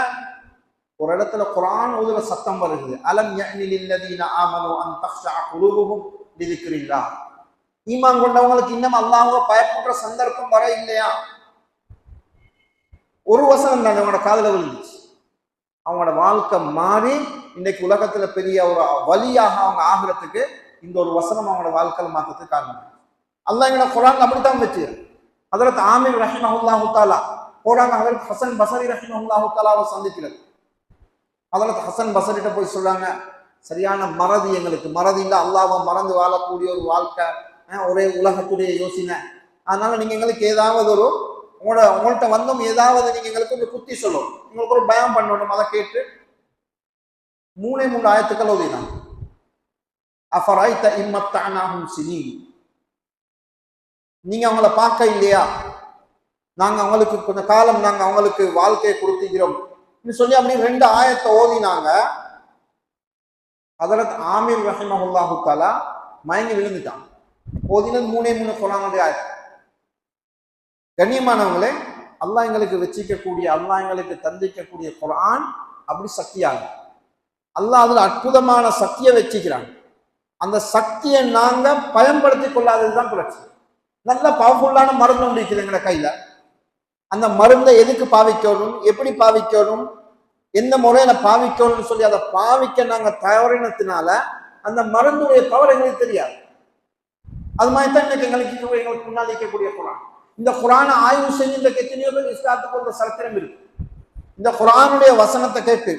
ஒரு இடத்துல குர்ஆன் ஓதுற சத்தம் வருது. அலம் யஅனி லில்லதீன ஆமனு அன் தக்ஷஅ குலூபுஹும் லிذிக்ரில்லாஹ், ஈமான் கொண்டவங்களுக்கு இன்னும் அல்லாஹ்வை பயப்படுற சந்தர்ப்பம் வர இல்லையா? ஒரு வசனம் தான் அவங்களோட காதுல விழுந்துச்சு. அவங்களோட வாழ்க்கை மாறி இன்னைக்கு உலகத்துல பெரிய ஒரு வலியாக அவங்க ஆகிறதுக்கு இந்த ஒரு வசனம் அவங்களோட வாழ்க்கையில மாற்றத்துக்கு காரணம். அல்லாஹ் எங்களோட குர்ஆன் அப்படித்தான் வச்சு. ஹஜ்ரத் ஆமீர் ரஹ்மஹுல்லாஹு தஆலா போறாங்க, ஹஜ்ரத் ஹசன் பஸரி ரஹ்மஹுல்லாஹு தஆலாவை சந்திக்கிறது. ஹஜ்ரத் ஹசன் பஸரிட்ட போய் சொல்றாங்க, சரியான மறதி, எங்களுக்கு மறதி இல்லை, அல்லாஹ்வை மறந்து வாழக்கூடிய ஒரு வாழ்க்கை, ஒரே உலகத்துடைய யோசனை. அதனால நீங்க எங்களுக்கு ஏதாவது ஒரு உங்கள்கிட்ட வந்தோம், ஏதாவது நீங்க எங்களுக்கு ஒரு குத்தி சொல்லணும், உங்களுக்கு ஒரு பயம் பண்ணணும். அதை கேட்டு 3 ஆயத்துக்கள் ஓதினாங்க. அஃபரைத இம்மத்தஅனாஹும் சினீன், நீங்க அவங்கள பார்க்க இல்லையா, நாங்க அவங்களுக்கு கொஞ்ச காலம் நாங்க அவங்களுக்கு வாழ்க்கையை கொடுத்துக்கிறோம் சொல்லி அப்படி 2 ஆயத்தை ஓதினாங்க. ஹஜ்ரத் ஆமீர் ரஹிமஹுல்லாஹு தஆலா மயங்கி விழுந்துட்டான். ஓதினது 3 குர்ஆனுடைய ஆயத்து. கண்ணியமானவங்களே, அல்லாஹ் எங்களுக்கு வச்சிக்கக்கூடிய, அல்லாஹ் எங்களுக்கு தந்திக்கக்கூடிய குர்ஆன் அப்படி சக்தியாகும். அல்லாஹ் அதுல அற்புதமான சக்தியை வச்சுக்கிறாங்க. அந்த சக்தியை நாங்க பயன்படுத்தி கொள்ளாததுதான் பிரச்சனை. நல்ல பவர்ஃபுல்லான மருந்து ஒன்று இருக்குது எங்களோட கையில. அந்த மருந்தை எதுக்கு பாவிக்கணும், எப்படி பாவிக்கணும், எந்த முறையில பாவிக்கணும்னு சொல்லி அதை பாவிக்க நாங்க தவறினத்தினால அந்த மருந்துடைய பவர் எங்களுக்கு தெரியாது. அது மாதிரி தான் இன்னைக்கு எங்களுக்கு முன்னால் இருக்கக்கூடிய குர்ஆன். இந்த குர்ஆனை ஆய்வு செஞ்சு இந்த எத்தனையோ பேர் இஸ்லாத்துக்கு வந்த சரித்திரம் இருக்கு. இந்த குர்ஆனுடைய வசனத்தை கேட்டு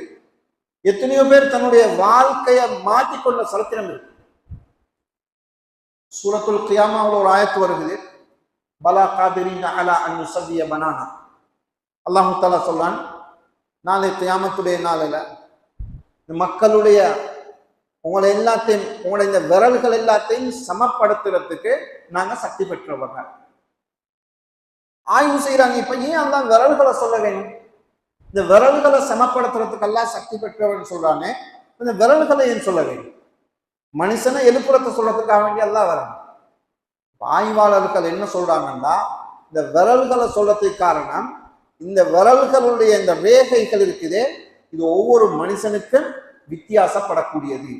எத்தனையோ பேர் தன்னுடைய வாழ்க்கையை மாற்றிக்கொண்ட சரித்திரம் இருக்கு. சூரத்துல் கியாமாவுல ஒரு ஆயத்து வருகிறது, பலா காதிரீன அலா அன் யுஸவ்விய பனானா. அல்லாஹ் தஆலா சொல்றான், நாளை கியாமத்துடைய நாளில் மக்களுடைய உங்களை எல்லாத்தையும், உங்களை இந்த விரல்கள் எல்லாத்தையும் சமப்படுத்துறதுக்கு நாங்க சக்தி பெற்றவங்க. ஆய்வு செய்யறாங்க. இப்ப ஏன் அந்த விரல்களை சொல்ல வேணும்? இந்த விரல்களை சமப்படுத்துறதுக்கு எல்லாம் சக்தி பெற்றவன் சொல்றானே, இந்த விரல்களை ஏன் சொல்ல வேண்டும்? மனுஷனை எழுப்புறத்தை சொல்றதுக்காக வேண்டிய எல்லாம் வரணும். ஆய்வாளர்கள் என்ன சொல்றாங்கன்னா, இந்த விரல்களை சொல்றதுக்கு காரணம், இந்த விரல்களுடைய இந்த ரேகைகள் இருக்குதே, இது ஒவ்வொரு மனுஷனுக்கும் வித்தியாசப்படக்கூடியது.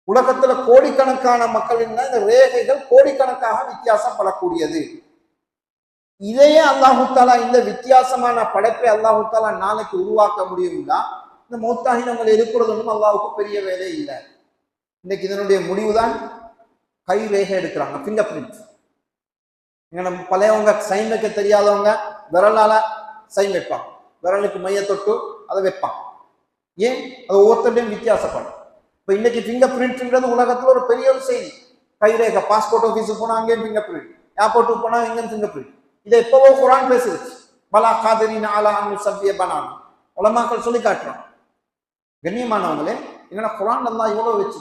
உலகத்துல கோடிக்கணக்கான மக்கள் இந்த ரேகைகள் கோடிக்கணக்காக வித்தியாசப்படக்கூடியது. இதையே அல்லாஹு தாலா இந்த வித்தியாசமான படைப்பை அல்லாஹு தாலா நாளைக்கு உருவாக்க முடியும்னா இந்த மௌத்தாகினவங்களை இருக்கிறது ஒன்றும் அல்லாஹுக்கு பெரிய வேலை இல்லை. இன்னைக்கு இதனுடைய முடிவுதான் கை ரேகை எடுக்கிறாங்க, ஃபிங்கர் பிரிண்ட். பழையவங்க சைன் வைக்க தெரியாதவங்க விரலால சைன் வைப்பாங்க, விரலுக்கு மைய தொட்டு அதை வைப்பாங்க. ஏன்? அது ஒவ்வொருத்தரையும் வித்தியாசப்படும். இப்ப இன்னைக்கு ஃபிங்கர் பிரிண்ட்ன்றது உலகத்துல ஒரு பெரிய ஒரு செய்தி. கைரேகை, பாஸ்போர்ட் ஆஃபீஸுக்கு போனா அங்கேயும் ஃபிங்கர் பிரிண்ட், ஏர்போர்ட்டுக்கு போனா இங்கேயும் ஃபிங்கர் பிரிண்ட். இதை எப்பவோ குரான் பேசுச்சு. பலா காதரின் ஆலா அனு சத்திய பனான் உலமாக்கள் சொல்லி காட்டுறோம். கண்ணியமானவங்களே, எங்கன்னா குரான் எல்லாம் இவ்வளவு வச்சு,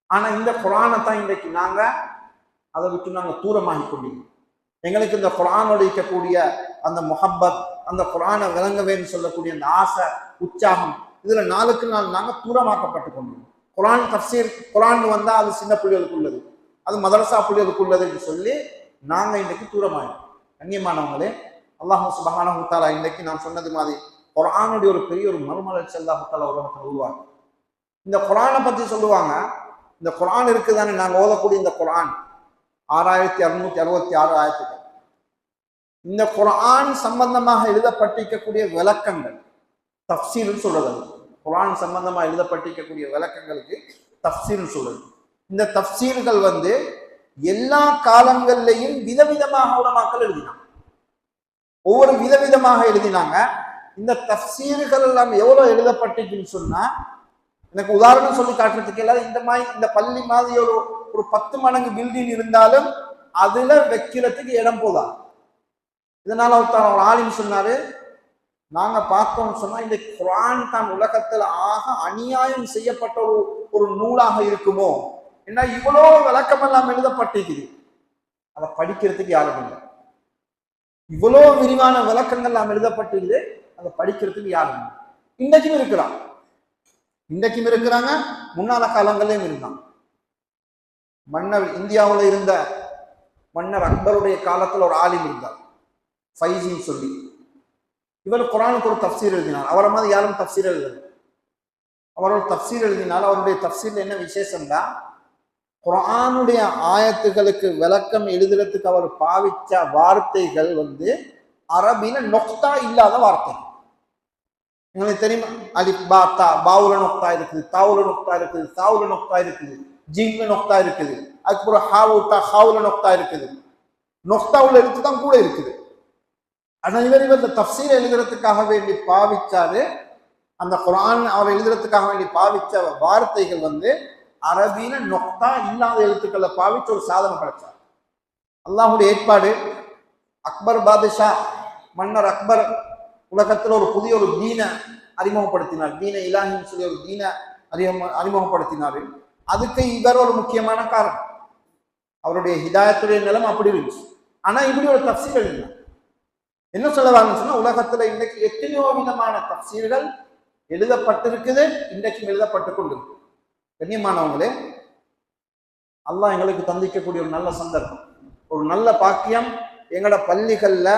ஆனா இந்த குரானை தான் இன்றைக்கு நாங்க அதை விட்டு நாங்க தூரமாகி கொண்டீங்க. எங்களுக்கு இந்த குரானோடு இருக்கக்கூடிய அந்த முஹப்பத், அந்த குரானை விளங்கவேன்னு சொல்லக்கூடிய அந்த ஆசை, உற்சாகம், இதுல நாளுக்கு நாள் நாங்க தூரமாக்கப்பட்டு கொண்டோம். குரான் தஃப்சீர், குரான் வந்தா அது சின்ன பிள்ளைகளுக்கு உள்ளது, அது மதரசா பிள்ளைகளுக்கு உள்ளது என்று சொல்லி நாங்க இன்றைக்கு தூரமாயிடும். கண்ணியமானவங்களே, அல்லாஹ் சுப்ஹானஹு வ தஆலா இன்றைக்கு நான் சொன்னது மாதிரி குரானுடைய ஒரு பெரிய ஒரு மறுமலர்ச்சி அல்லாஹ் தஆலா உலகத்தில் உருவாங்க. இந்த குரானை பத்தி சொல்லுவாங்க. இந்த குரான் இருக்குதானே, நாங்க ஓதக்கூடிய இந்த குரான் 6666 ஆயத்துக்கள். இந்த குரான் சம்பந்தமாக எழுதப்பட்டிருக்கக்கூடிய விளக்கங்கள் தஃப்சீர் சொல்றது. குரான் சம்பந்தமா எழுதப்பட்டிருக்கக்கூடிய விளக்கங்களுக்கு தஃப்சீர் சொல்றது. இந்த தஃப்சீர்கள் எல்லா காலங்கள்லையும் விதவிதமாக உலமாக்கள் எழுதினாங்க, ஒவ்வொரு விதவிதமாக எழுதினாங்க. இந்த தஃப்சீர்கள் எல்லாம் எவ்வளவு எழுதப்பட்டிருக்குன்னு சொன்னா, எனக்கு உதாரணம் சொல்லி காட்டுறதுக்கு எல்லாம் இந்த பள்ளி மாதிரி ஒரு 10 மடங்கு பில்டிங் இருந்தாலும் அதுல வைக்கிறதுக்கு இடம் போதா. இதனால ஒரு ஆலிம் சொன்னாரு, நாங்க பார்த்தோம்னு சொன்னா இந்த குர்ஆன் தான் உலகத்துல ஆக அநியாயம் செய்யப்பட்ட ஒரு நூலாக இருக்குமோ. என்ன இவ்வளோ விளக்கம் எல்லாம் எழுதப்பட்டிருக்குது, அதை படிக்கிறதுக்கு யாரும் இல்லை. இவ்வளோ விரிவான விளக்கங்கள் எல்லாம் எழுதப்பட்டிருக்குது, அதை படிக்கிறதுக்கு யாரும் இல்லை. இன்றைக்கும் இருக்கிறாங்க, முன்னால காலங்களையும் இருந்தாங்க. மன்னர் இந்தியாவில் இருந்த மன்னர் அக்பருடைய காலத்துல ஒரு ஆலிம் இருந்தார், ஃபைசின்னு சொல்லி. இவர் குர்ஆனுக்கு ஒரு தஃப்சீர் எழுதினார். அவரை மாதிரி யாரும் தஃப்சீர் எழுதல. அவரோட தஃப்சீர் எழுதினால் அவருடைய தஃப்சீர்ல என்ன விசேஷம்னா, குர்ஆனுடைய ஆயத்துகளுக்கு விளக்கம் எழுதுறதுக்கு அவர் பாவிச்ச வார்த்தைகள் அரபியில நொக்தா இல்லாத வார்த்தை. உங்களுக்கு தெரியுமா? அலிஃப் பா தா, பாவுல நொக்தா இருக்குது, தாவுல நொக்தா இருக்குது, சாவுல நொக்தா இருக்குது, ஜீம்ல நொக்தா இருக்குது, அதுக்கப்புறம் ஹாவுட்டா ஹாவுல நொக்தா இருக்குது, நொக்தாவுல எழுத்து தான் கூட இருக்குது. ஆனா இவர் இந்த தஃப்சீர் எழுதுறதுக்காக வேண்டி பாவிச்சாரு. அந்த குர்ஆன் அவர் எழுதுறதுக்காக வேண்டி பாவிச்ச வார்த்தைகள் அரபியில நொக்தா இல்லாத எழுத்துக்களை பாவிச்சு ஒரு சாதனை படைச்சார். அல்லாஹுடைய ஏற்பாடு. அக்பர் பாதுஷா, மன்னர் அக்பர் உலகத்துல ஒரு புதிய ஒரு தீனை அறிமுகப்படுத்தினார். தீன இலாஹின்னு சொல்லி ஒரு தீனை அறிமுகப்படுத்தினாரு. அதுக்கு இவர் ஒரு முக்கியமான காரணம். அவருடைய ஹிதாயத்துடைய நிலம் அப்படி இருந்துச்சு. ஆனா இப்படி ஒரு தஃப்சீர் எழுதினார். என்ன சொல்ல வாங்கன்னு சொன்னா, உலகத்துல இன்றைக்கு எத்தனையோ விதமான தஃப்சீர்கள் எழுதப்பட்டிருக்குது, இன்றைக்கும் எழுதப்பட்டு கொண்டிருக்கு. கண்ணியமானவங்களே, அல்லாஹ் எங்களுக்கு தந்திக்கக்கூடிய ஒரு நல்ல சந்தர்ப்பம், ஒரு நல்ல பாக்கியம். எங்களோட பள்ளிகள்ல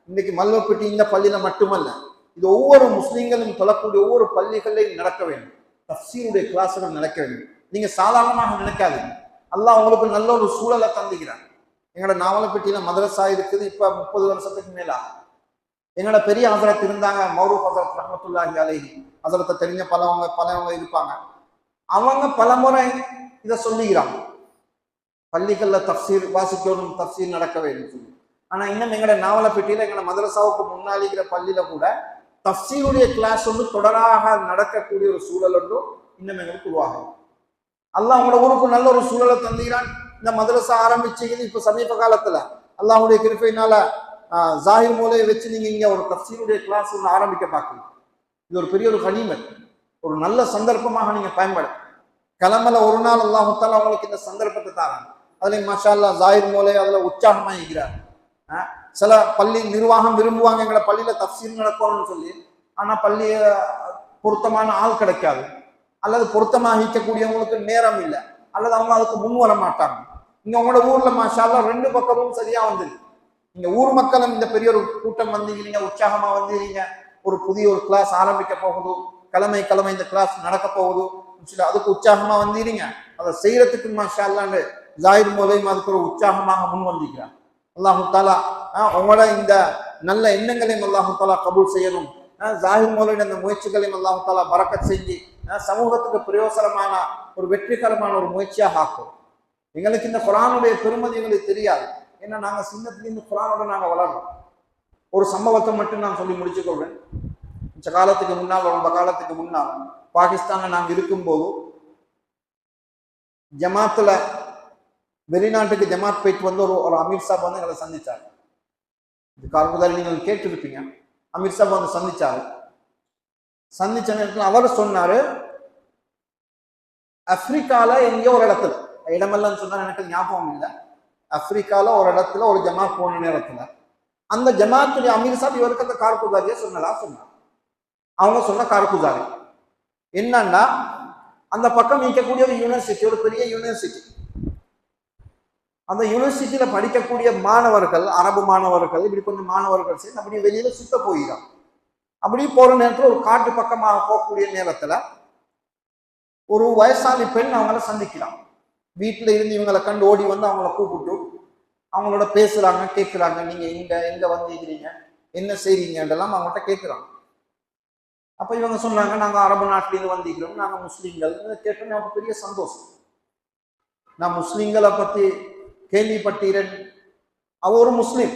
இன்னைக்கு மல்வப்பட்டி இந்த பள்ளியில மட்டுமல்ல, இது ஒவ்வொரு முஸ்லீம்களும் தொழக்கூடிய ஒவ்வொரு பள்ளிகளையும் நடக்க வேண்டும். தஃப்சீருடைய கிளாஸுகள் நடக்க வேண்டும். நீங்க சாதாரணமாக நினைக்காதீங்க. அல்லாஹ் உங்களுக்கு நல்ல ஒரு சூழலை தந்திக்கிறாங்க. எங்களோட நாவலப்பட்டியில மதரசா இருக்குது. இப்ப 30 வருஷத்துக்கு மேலா எங்களோட பெரிய ஹசரத் இருந்தாங்க, மௌரூப் ஹசரத் ரஹ்மத்துல்லாஹி அலைஹி. ஹசரத்தை தெரிஞ்ச பலவங்க இருப்பாங்க. அவங்க பலமுறை இதை சொல்லுகிறாங்க, பள்ளிகள்ல தஃப்சீர் வாசிக்கணும், தஃப்சீர் நடக்க வேண்டும் சொல்லி. ஆனா இன்னும் எங்களோட நாவலப்பட்டியில எங்களோட மதரசாவுக்கு முன்னாடி இருக்கிற பள்ளியில கூட தஃப்சீருடைய கிளாஸ் தொடராக நடக்கக்கூடிய ஒரு சூழல் இன்னும் எங்களுக்கு உருவாகும். அல்லாஹ் உங்களோட ஊருக்கு நல்ல ஒரு சூழலை தந்துகிறான். இந்த மதரசா ஆரம்பிச்சுக்குது. இப்ப சமீப காலத்துல அல்லாஹுடைய கிருபையினால ஜாஹிர் மூலையை வச்சு நீங்க இங்க ஒரு தஃப்சீருடைய கிளாஸ் ஆரம்பிக்க பார்க்கணும். இது ஒரு பெரிய ஒரு கனிமத், ஒரு நல்ல சந்தர்ப்பமாக நீங்க பயன்படும். கிளம்பல ஒரு நாள் அல்லாஹு தஆலா உங்களுக்கு இந்த சந்தர்ப்பத்தை தாராங்க. அதுல மாஷா அல்லாஹ் ஜாஹிர் மூலை அதுல உற்சாகமா இருக்கிறார். சில பள்ளி நிர்வாகம் விரும்புவாங்க எங்களை பள்ளியில தஃப்சீர் நடக்கணும்னு சொல்லி. ஆனா பள்ளிய பொருத்தமான ஆள் கிடைக்காது, அல்லது பொருத்தமாக ஈக்கக்கூடியவங்களுக்கு நேரம் இல்லை, அல்லது அவங்க அதுக்கு முன் வர மாட்டாங்க. இங்க உங்களோட ஊர்ல மாஷா அல்லாஹ் 2 பக்கமும் சரியா வந்துருக்கு. நீங்க ஊர் மக்களும் இந்த பெரிய ஒரு கூட்டம் வந்தீங்க, உற்சாகமா வந்தீங்க. ஒரு புதிய ஒரு கிளாஸ் ஆரம்பிக்க போகுது, கிழமை இந்த கிளாஸ் நடக்க போகுது. அதுக்கு உற்சாகமா வந்தீங்க, அதை செய்யறதுக்கு மாஷா அல்லான்னு ஜாயிர் மூலையும் அதுக்கு ஒரு உற்சாகமாக முன் வந்திருக்கிறான். அல்லாஹு தாலா உங்களோட இந்த நல்ல எண்ணங்களையும் அல்லாஹு தாலா கபூல் செய்யணும். ஜாகிர் மௌலையின் அந்த முயற்சிகளையும் அல்லாஹு தாலா பரக்கத் செஞ்சு சமூகத்துக்கு பிரயோசனமான ஒரு வெற்றிகரமான ஒரு முயற்சியாக ஆக்கும். எங்களுக்கு இந்த குரானுடைய பெருமதி எங்களுக்கு தெரியாது. ஏன்னா நாங்கள் சின்னத்துலேருந்து குரானோட நாங்கள் வளர்றோம். ஒரு சம்பவத்தை மட்டும் நான் சொல்லி முடிச்சுக்கொள்றேன். கொஞ்ச காலத்துக்கு முன்னால், ரொம்ப காலத்துக்கு முன்னால் பாகிஸ்தான்ல நாங்கள் இருக்கும்போது ஜமாத்துல வெளிநாட்டுக்கு ஜமாத் போயிட்டு வந்து ஒரு அமீர் சாப் வந்து எங்களை சந்திச்சாரு. இது காரணத்தால் நீங்கள் கேட்டிருப்பீங்க. அமீர் சாப் வந்து சந்திச்சாரு. சந்திச்ச நேரத்தில் அவர் சொன்னாரு, ஆப்பிரிக்கால எங்கேயோ ஒரு இடத்துல, இடமெல்லாம் சொன்னார் எனக்கு ஞாபகம் இல்லை, ஆப்பிரிக்கால ஒரு இடத்துல ஒரு ஜமாத் போன நேரத்துல அந்த ஜமாத்துடைய அமீர் சாப் இவருக்கு அந்த கார்குசாரியை சொன்னார். அவங்க சொன்ன கார்குசாரி என்னன்னா, அந்த பக்கம் இருக்கக்கூடிய ஒரு யூனிவர்சிட்டி, ஒரு பெரிய யூனிவர்சிட்டி, அந்த யூனிவர்சிட்டியில படிக்கக்கூடிய மாணவர்கள், அரபு மாணவர்கள், இப்படி கொஞ்சம் மாணவர்கள் சேர்ந்து அப்படி வெளியில சுத்த போயிடும். அப்படி போற நேரத்துல ஒரு காட்டு பக்கமாக போகக்கூடிய நேரத்துல ஒரு வயசாளி பெண் அவங்கள சந்திக்கிறாங்க. வீட்டுல இருந்து இவங்களை கண்டு ஓடி வந்து அவங்கள கூப்பிட்டு அவங்களோட பேசுறாங்க, கேட்கிறாங்க, நீங்க எங்க வந்திருக்கிறீங்க, என்ன செய்றீங்கன்றெல்லாம் அவங்கள்ட்ட கேட்கிறாங்க. அப்ப இவங்க சொன்னாங்க, நாங்க அரபு நாட்டிலிருந்து வந்திருக்கிறோம், நாங்க முஸ்லீம்கள். கேட்டோன்னு எனக்கு பெரிய சந்தோஷம். நான் முஸ்லீம்களை பத்தி கேள்விப்பட்டீரன், அவ ஒரு முஸ்லீம்,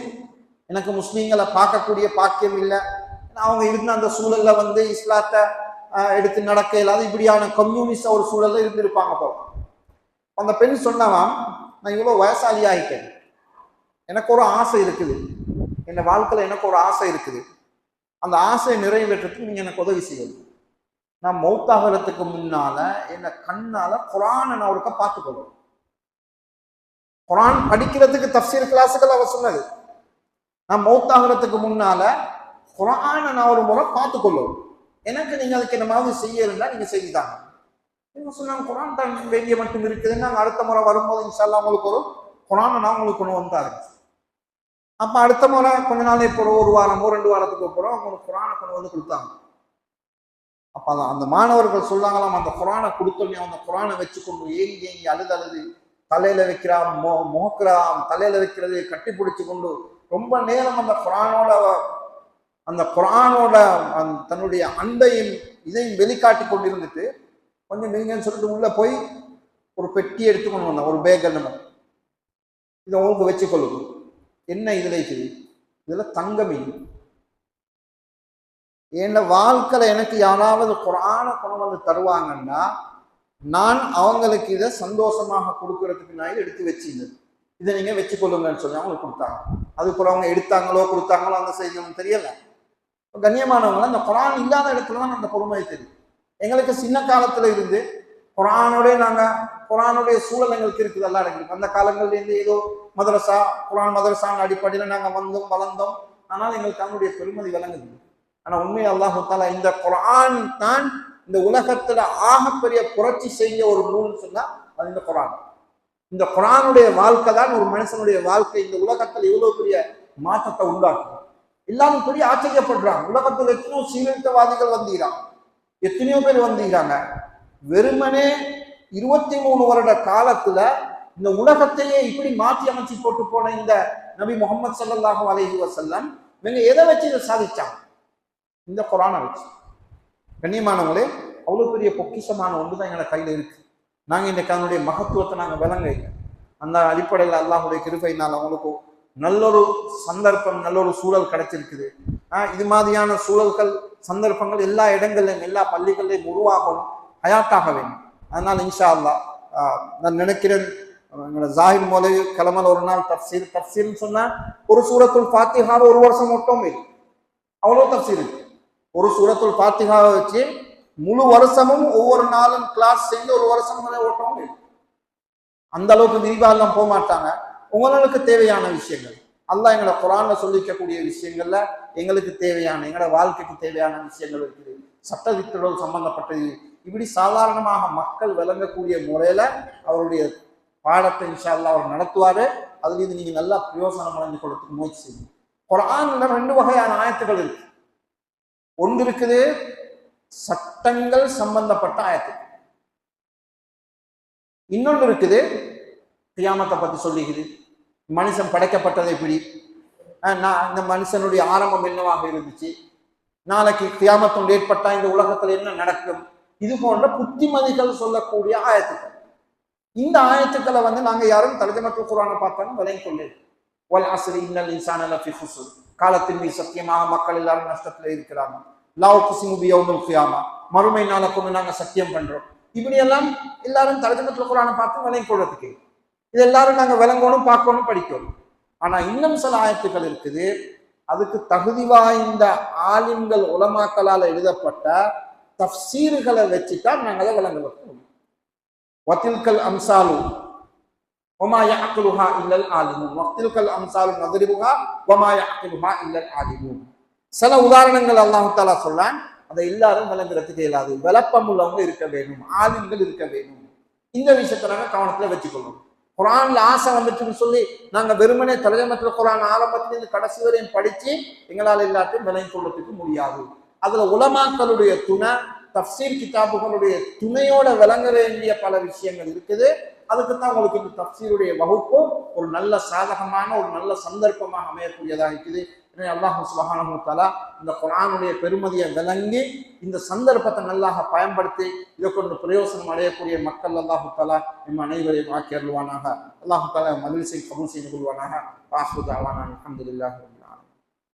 எனக்கு முஸ்லீம்களை பார்க்கக்கூடிய பாக்கியம் இல்லை, அவங்க இருந்த அந்த சூழல்ல வந்து இஸ்லாத்தை எடுத்து நடக்க இல்லாத இப்படியான கம்யூனிஸ்ட் ஒரு சூழல்ல இருந்திருப்பாங்க போல. அந்த பெண் சொன்னவாம், நான் இவ்வளவு வயசாளி ஆகிட்டேன், எனக்கு ஒரு ஆசை இருக்குது, என் வாழ்க்கையில எனக்கு ஒரு ஆசை இருக்குது, அந்த ஆசையை நிறைவேற்றத்துக்கு நீங்க எனக்கு உதவி செய்யணும். நான் மௌத்தாகிறதுக்கு முன்னால என்ன கண்ணால குரானை நான் ஒருக்க பார்த்துக்கொள்ளும். குரான் படிக்கிறதுக்கு தஃப்சீர் கிளாஸுகள் அவர் சொன்னது, நான் மௌத்தாகிறதுக்கு முன்னால குரானை நான் ஒரு முறை பார்த்துக்கொள்ளும், எனக்கு நீங்க அதுக்கு என்ன மாதிரி செய்யலைன்னா நீங்க செய்தாங்க. நீங்க சொன்னாங்க குரான் தான் வேண்டிய மட்டும் இருக்குதுன்னு, நாங்கள் அடுத்த முறை வரும்போது இன்ஷால்லா உங்களுக்கு ஒரு குரானை நான் உங்களுக்கு கொண்டு வந்தாரு. அப்ப அடுத்த முறை கொஞ்ச நாள் இப்போ ஒரு வாரமோ 2 வாரத்துக்கு அப்புறம் அவங்களுக்கு குரானை கொண்டு வந்து கொடுத்தாங்க. அப்ப அந்த மாணவர்கள் சொல்லாங்களாம், அந்த குரானை கொடுத்தோன்னே அந்த குரானை வச்சு கொண்டு ஏங்கி அழுது தலையில வைக்கிறான், முகக்கிறான், தலையில வைக்கிறது கட்டி பிடிச்சு கொண்டு ரொம்ப நேரம் அந்த குரானோட தன்னுடைய அன்பையும் இதையும் வெளிக்காட்டி கொண்டிருந்துட்டு கொஞ்சம் நீங்கன்னு சொல்லிட்டு உள்ள போய் ஒரு பெட்டி எடுத்துக்கொண்டு வந்தேன், ஒரு பேக் நம்ம இதை உங்களுக்கு வச்சுக்கொள்ளுது. என்ன இதுல இருக்குது? இதுல தங்கம் இல்லை. என் வாழ்க்கையில எனக்கு யாராவது குரானை கொண்டு வந்து தருவாங்கன்னா நான் அவங்களுக்கு இதை சந்தோஷமாக கொடுக்கறதுக்கு நான் எடுத்து வச்சிருந்தேன், இதை நீங்க வச்சுக்கொள்ளுங்கன்னு சொல்லி அவங்களுக்கு கொடுத்தாங்க. அதுக்கப்புறம் அவங்க எடுத்தாங்களோ கொடுத்தாங்களோ அந்த செய்தி தெரியல. கண்ணியமானவங்க, அந்த குரான் இல்லாத இடத்துலதான் அந்த பொறுமை தெரியும். எங்களுக்கு சின்ன காலத்துல இருந்து குரானுடைய சூழல் எங்களுக்கு இருக்குது, எல்லாம் இருக்குது. அந்த காலங்கள்ல இருந்து ஏதோ மதரசா, குரான் மதரசான அடிப்படையில நாங்க வந்தோம் வளர்ந்தோம். ஆனால் எங்களுக்கு அவனுடைய பெருமதி விளங்குது. ஆனா உண்மையை அல்லாஹ் தஆலா இந்த குரான் தான் இந்த உலகத்துல ஆகப்பெரிய புரட்சி செய்ய ஒரு நூல்னு சொன்னா அது இந்த குரான். இந்த குரானுடைய வாழ்க்கை தான் ஒரு மனுஷனுடைய வாழ்க்கை இந்த உலகத்துல இவ்வளவு பெரிய மாற்றத்தை உண்டாக்கும். எல்லாரும் பெரிய ஆச்சரியப்படுறாங்க. உலகத்துல எத்தனையோ சீர்திருத்தவாதிகள் வந்தீங்கிறாங்க, எத்தனையோ பேர் வந்தீங்கிறாங்க. வெறுமனே 23 வருட காலத்துல இந்த உலகத்தையே இப்படி மாற்றி அமைச்சு போட்டு போன இந்த நபி முகமது ஸல்லல்லாஹு அலைஹி வஸல்லம் இவங்க எதை வச்சு இதை சாதிச்சாங்க? இந்த குரானை வச்சு. கண்ணியமானவங்களே, அவ்வளவு பெரிய பொக்கிஷமான ஒன்றுதான் எங்களை கையில இருக்கு. நாங்க இன்றைக்கு அதனுடைய மகத்துவத்தை நாங்க விளங்க அந்த அடிப்படையில் அல்லாஹுடைய கிருபையினால் அவங்களுக்கு நல்லொரு சந்தர்ப்பம், நல்லொரு சூழல் கிடைச்சிருக்குது. இது மாதிரியான சூழல்கள், சந்தர்ப்பங்கள் எல்லா இடங்கள்லையும், எல்லா பள்ளிகள்லையும் உருவாகணும், ஹயாத்தாக வேண்டும். அதனால இன்ஷா அல்லாஹ் நான் நினைக்கிறேன், ஜாஹிர் மௌலவி கிளம்பல ஒரு நாள் தஃப்சீர்னு சொன்னா ஒரு சூரத்துல் ஃபாத்திஹாவை ஒரு வருஷம் மட்டும் அவ்வளவு தஃப்சீர் இருக்கு. ஒரு சூரத்துல் ஃபாத்திஹாவை வச்சு முழு வருஷமும் ஒவ்வொரு நாளும் கிளாஸ் செய்து ஒரு வருஷம் ஓட்டவும் அந்த அளவுக்கு விரிவாலாம் போக மாட்டாங்க. உங்களுக்கு தேவையான விஷயங்கள் அல்லாஹ் எங்களை குரான்ல சொல்லிக்கக்கூடிய விஷயங்கள்ல எங்களுக்கு தேவையான, எங்களோட வாழ்க்கைக்கு தேவையான விஷயங்கள் இருக்குது. சட்டத்திட்டோடு சம்பந்தப்பட்டது, இப்படி சாதாரணமாக மக்கள் விளங்கக்கூடிய முறையில அவருடைய பாடத்தை இன்ஷா அல்லாஹ் அவர் நடத்துவாரு. அதுல இது நீங்க நல்லா பிரயோசனம் அடைஞ்சு கொடுத்து முயற்சி செய்யும். குர்ஆன்ல 2 வகையான ஆயத்துகள் இருக்கு. ஒன்று இருக்குது சட்டங்கள் சம்பந்தப்பட்ட ஆயத்து, இன்னொன்று இருக்குது, கியாமத்தை பத்தி சொல்லுகிறது. மனுஷன் படைக்கப்பட்டதை எப்படி, இந்த மனுஷனுடைய ஆரம்பம் என்னவாக இருந்துச்சு, நாளைக்கு கியாமத்தொண்டு ஏற்பட்டா இந்த உலகத்துல என்ன நடக்கும், இது போன்ற புத்திமதிகள் சொல்லக்கூடிய ஆயத்துக்கள். இந்த ஆயத்துக்களை நாங்க யாரும் தர்ஜமத்துல் குர்ஆனை பார்த்தாலும் விளங்கிக் கொள்ளு. வல் அஸ்ரி இன்னல் இன்சான லஃபீ குஸ்ர், காலத்தின் மீது சத்தியமாக மக்கள் எல்லாரும் நஷ்டத்துல இருக்கிறாங்க. லா உக்ஸிமு பியௌமில் கியாமா, மறுமை நாளை கொண்டு நாங்க சத்தியம் பண்றோம். இப்படியெல்லாம் எல்லாரும் தர்ஜமத்துல் குர்ஆனை பார்த்து விளங்கிக் கொள்றதுக்கு இது எல்லாரும் நாங்க விளங்கணும், பார்க்கணும், படிக்கணும். ஆனா இன்னும் சில ஆயத்துக்கள் இருக்குது, அதுக்கு தகுதி வாய்ந்த ஆலிம்கள் உலமாக்களால் எழுதப்பட்ட தஃப்சீர்களை வச்சுதான் நாங்க அதை விளங்க வைக்கணும். வத்தில்கல் அம்சாலு வமா யஅகிலுஹா இல்லல் ஆலிமூன், வத்தில்கல் அம்சாலு நத்ரிபுஹா வமா யஅகிலுஹா இல்லல் ஆலிமூன். சில உதாரணங்கள் அல்லாஹ் தஆலா சொல்றான், அதை எல்லாரும் விளங்குறதுக்கு இயலாது. விளப்பம் உள்ளவங்க இருக்க வேணும், ஆலிம்கள் இருக்க வேணும். இந்த விஷயத்தை நாங்க கவனத்துல வச்சுக்கணும். குர்ஆன்ல ஆசை வந்துட்டுன்னு சொல்லி நாங்க வெறுமனே தர்ஜமத்துல் குர்ஆன் ஆரம்பத்திலிருந்து கடைசி வரையும் படிச்சு எங்களால் எல்லாத்தையும் விளங்கிக் கொள்றதுக்கு முடியாது. அதுல உலமாக்களுடைய துணை, தஃப்சீர் கிதாபுகளுடைய துணையோட விளங்க வேண்டிய பல விஷயங்கள் இருக்குது. அதுக்குத்தான் உங்களுக்கு இந்த தஃப்சீருடைய வகுப்பும் ஒரு நல்ல சாதகமான ஒரு நல்ல சந்தர்ப்பமாக அமையக்கூடியதாக இருக்குது. எனவே அல்லாஹ் சுப்ஹானஹு வ தஆலா இந்த குர்ஆனுடைய பெருமதியை விளங்கி இந்த சந்தர்ப்பத்தை நல்லாக பயன்படுத்தி இதை கொண்டு பிரயோசனம் அடையக்கூடிய மக்கள் அல்லாஹ் தஆலா நம் அனைவரையும் ஆக்கி அருள்வானாக. அல்லாஹ் தஆலா மஜ்லிஸை கபூல் செய்து கொள்வானாக. ஆஹிரு தஅவானா அல்ஹம்துலில்லாஹி.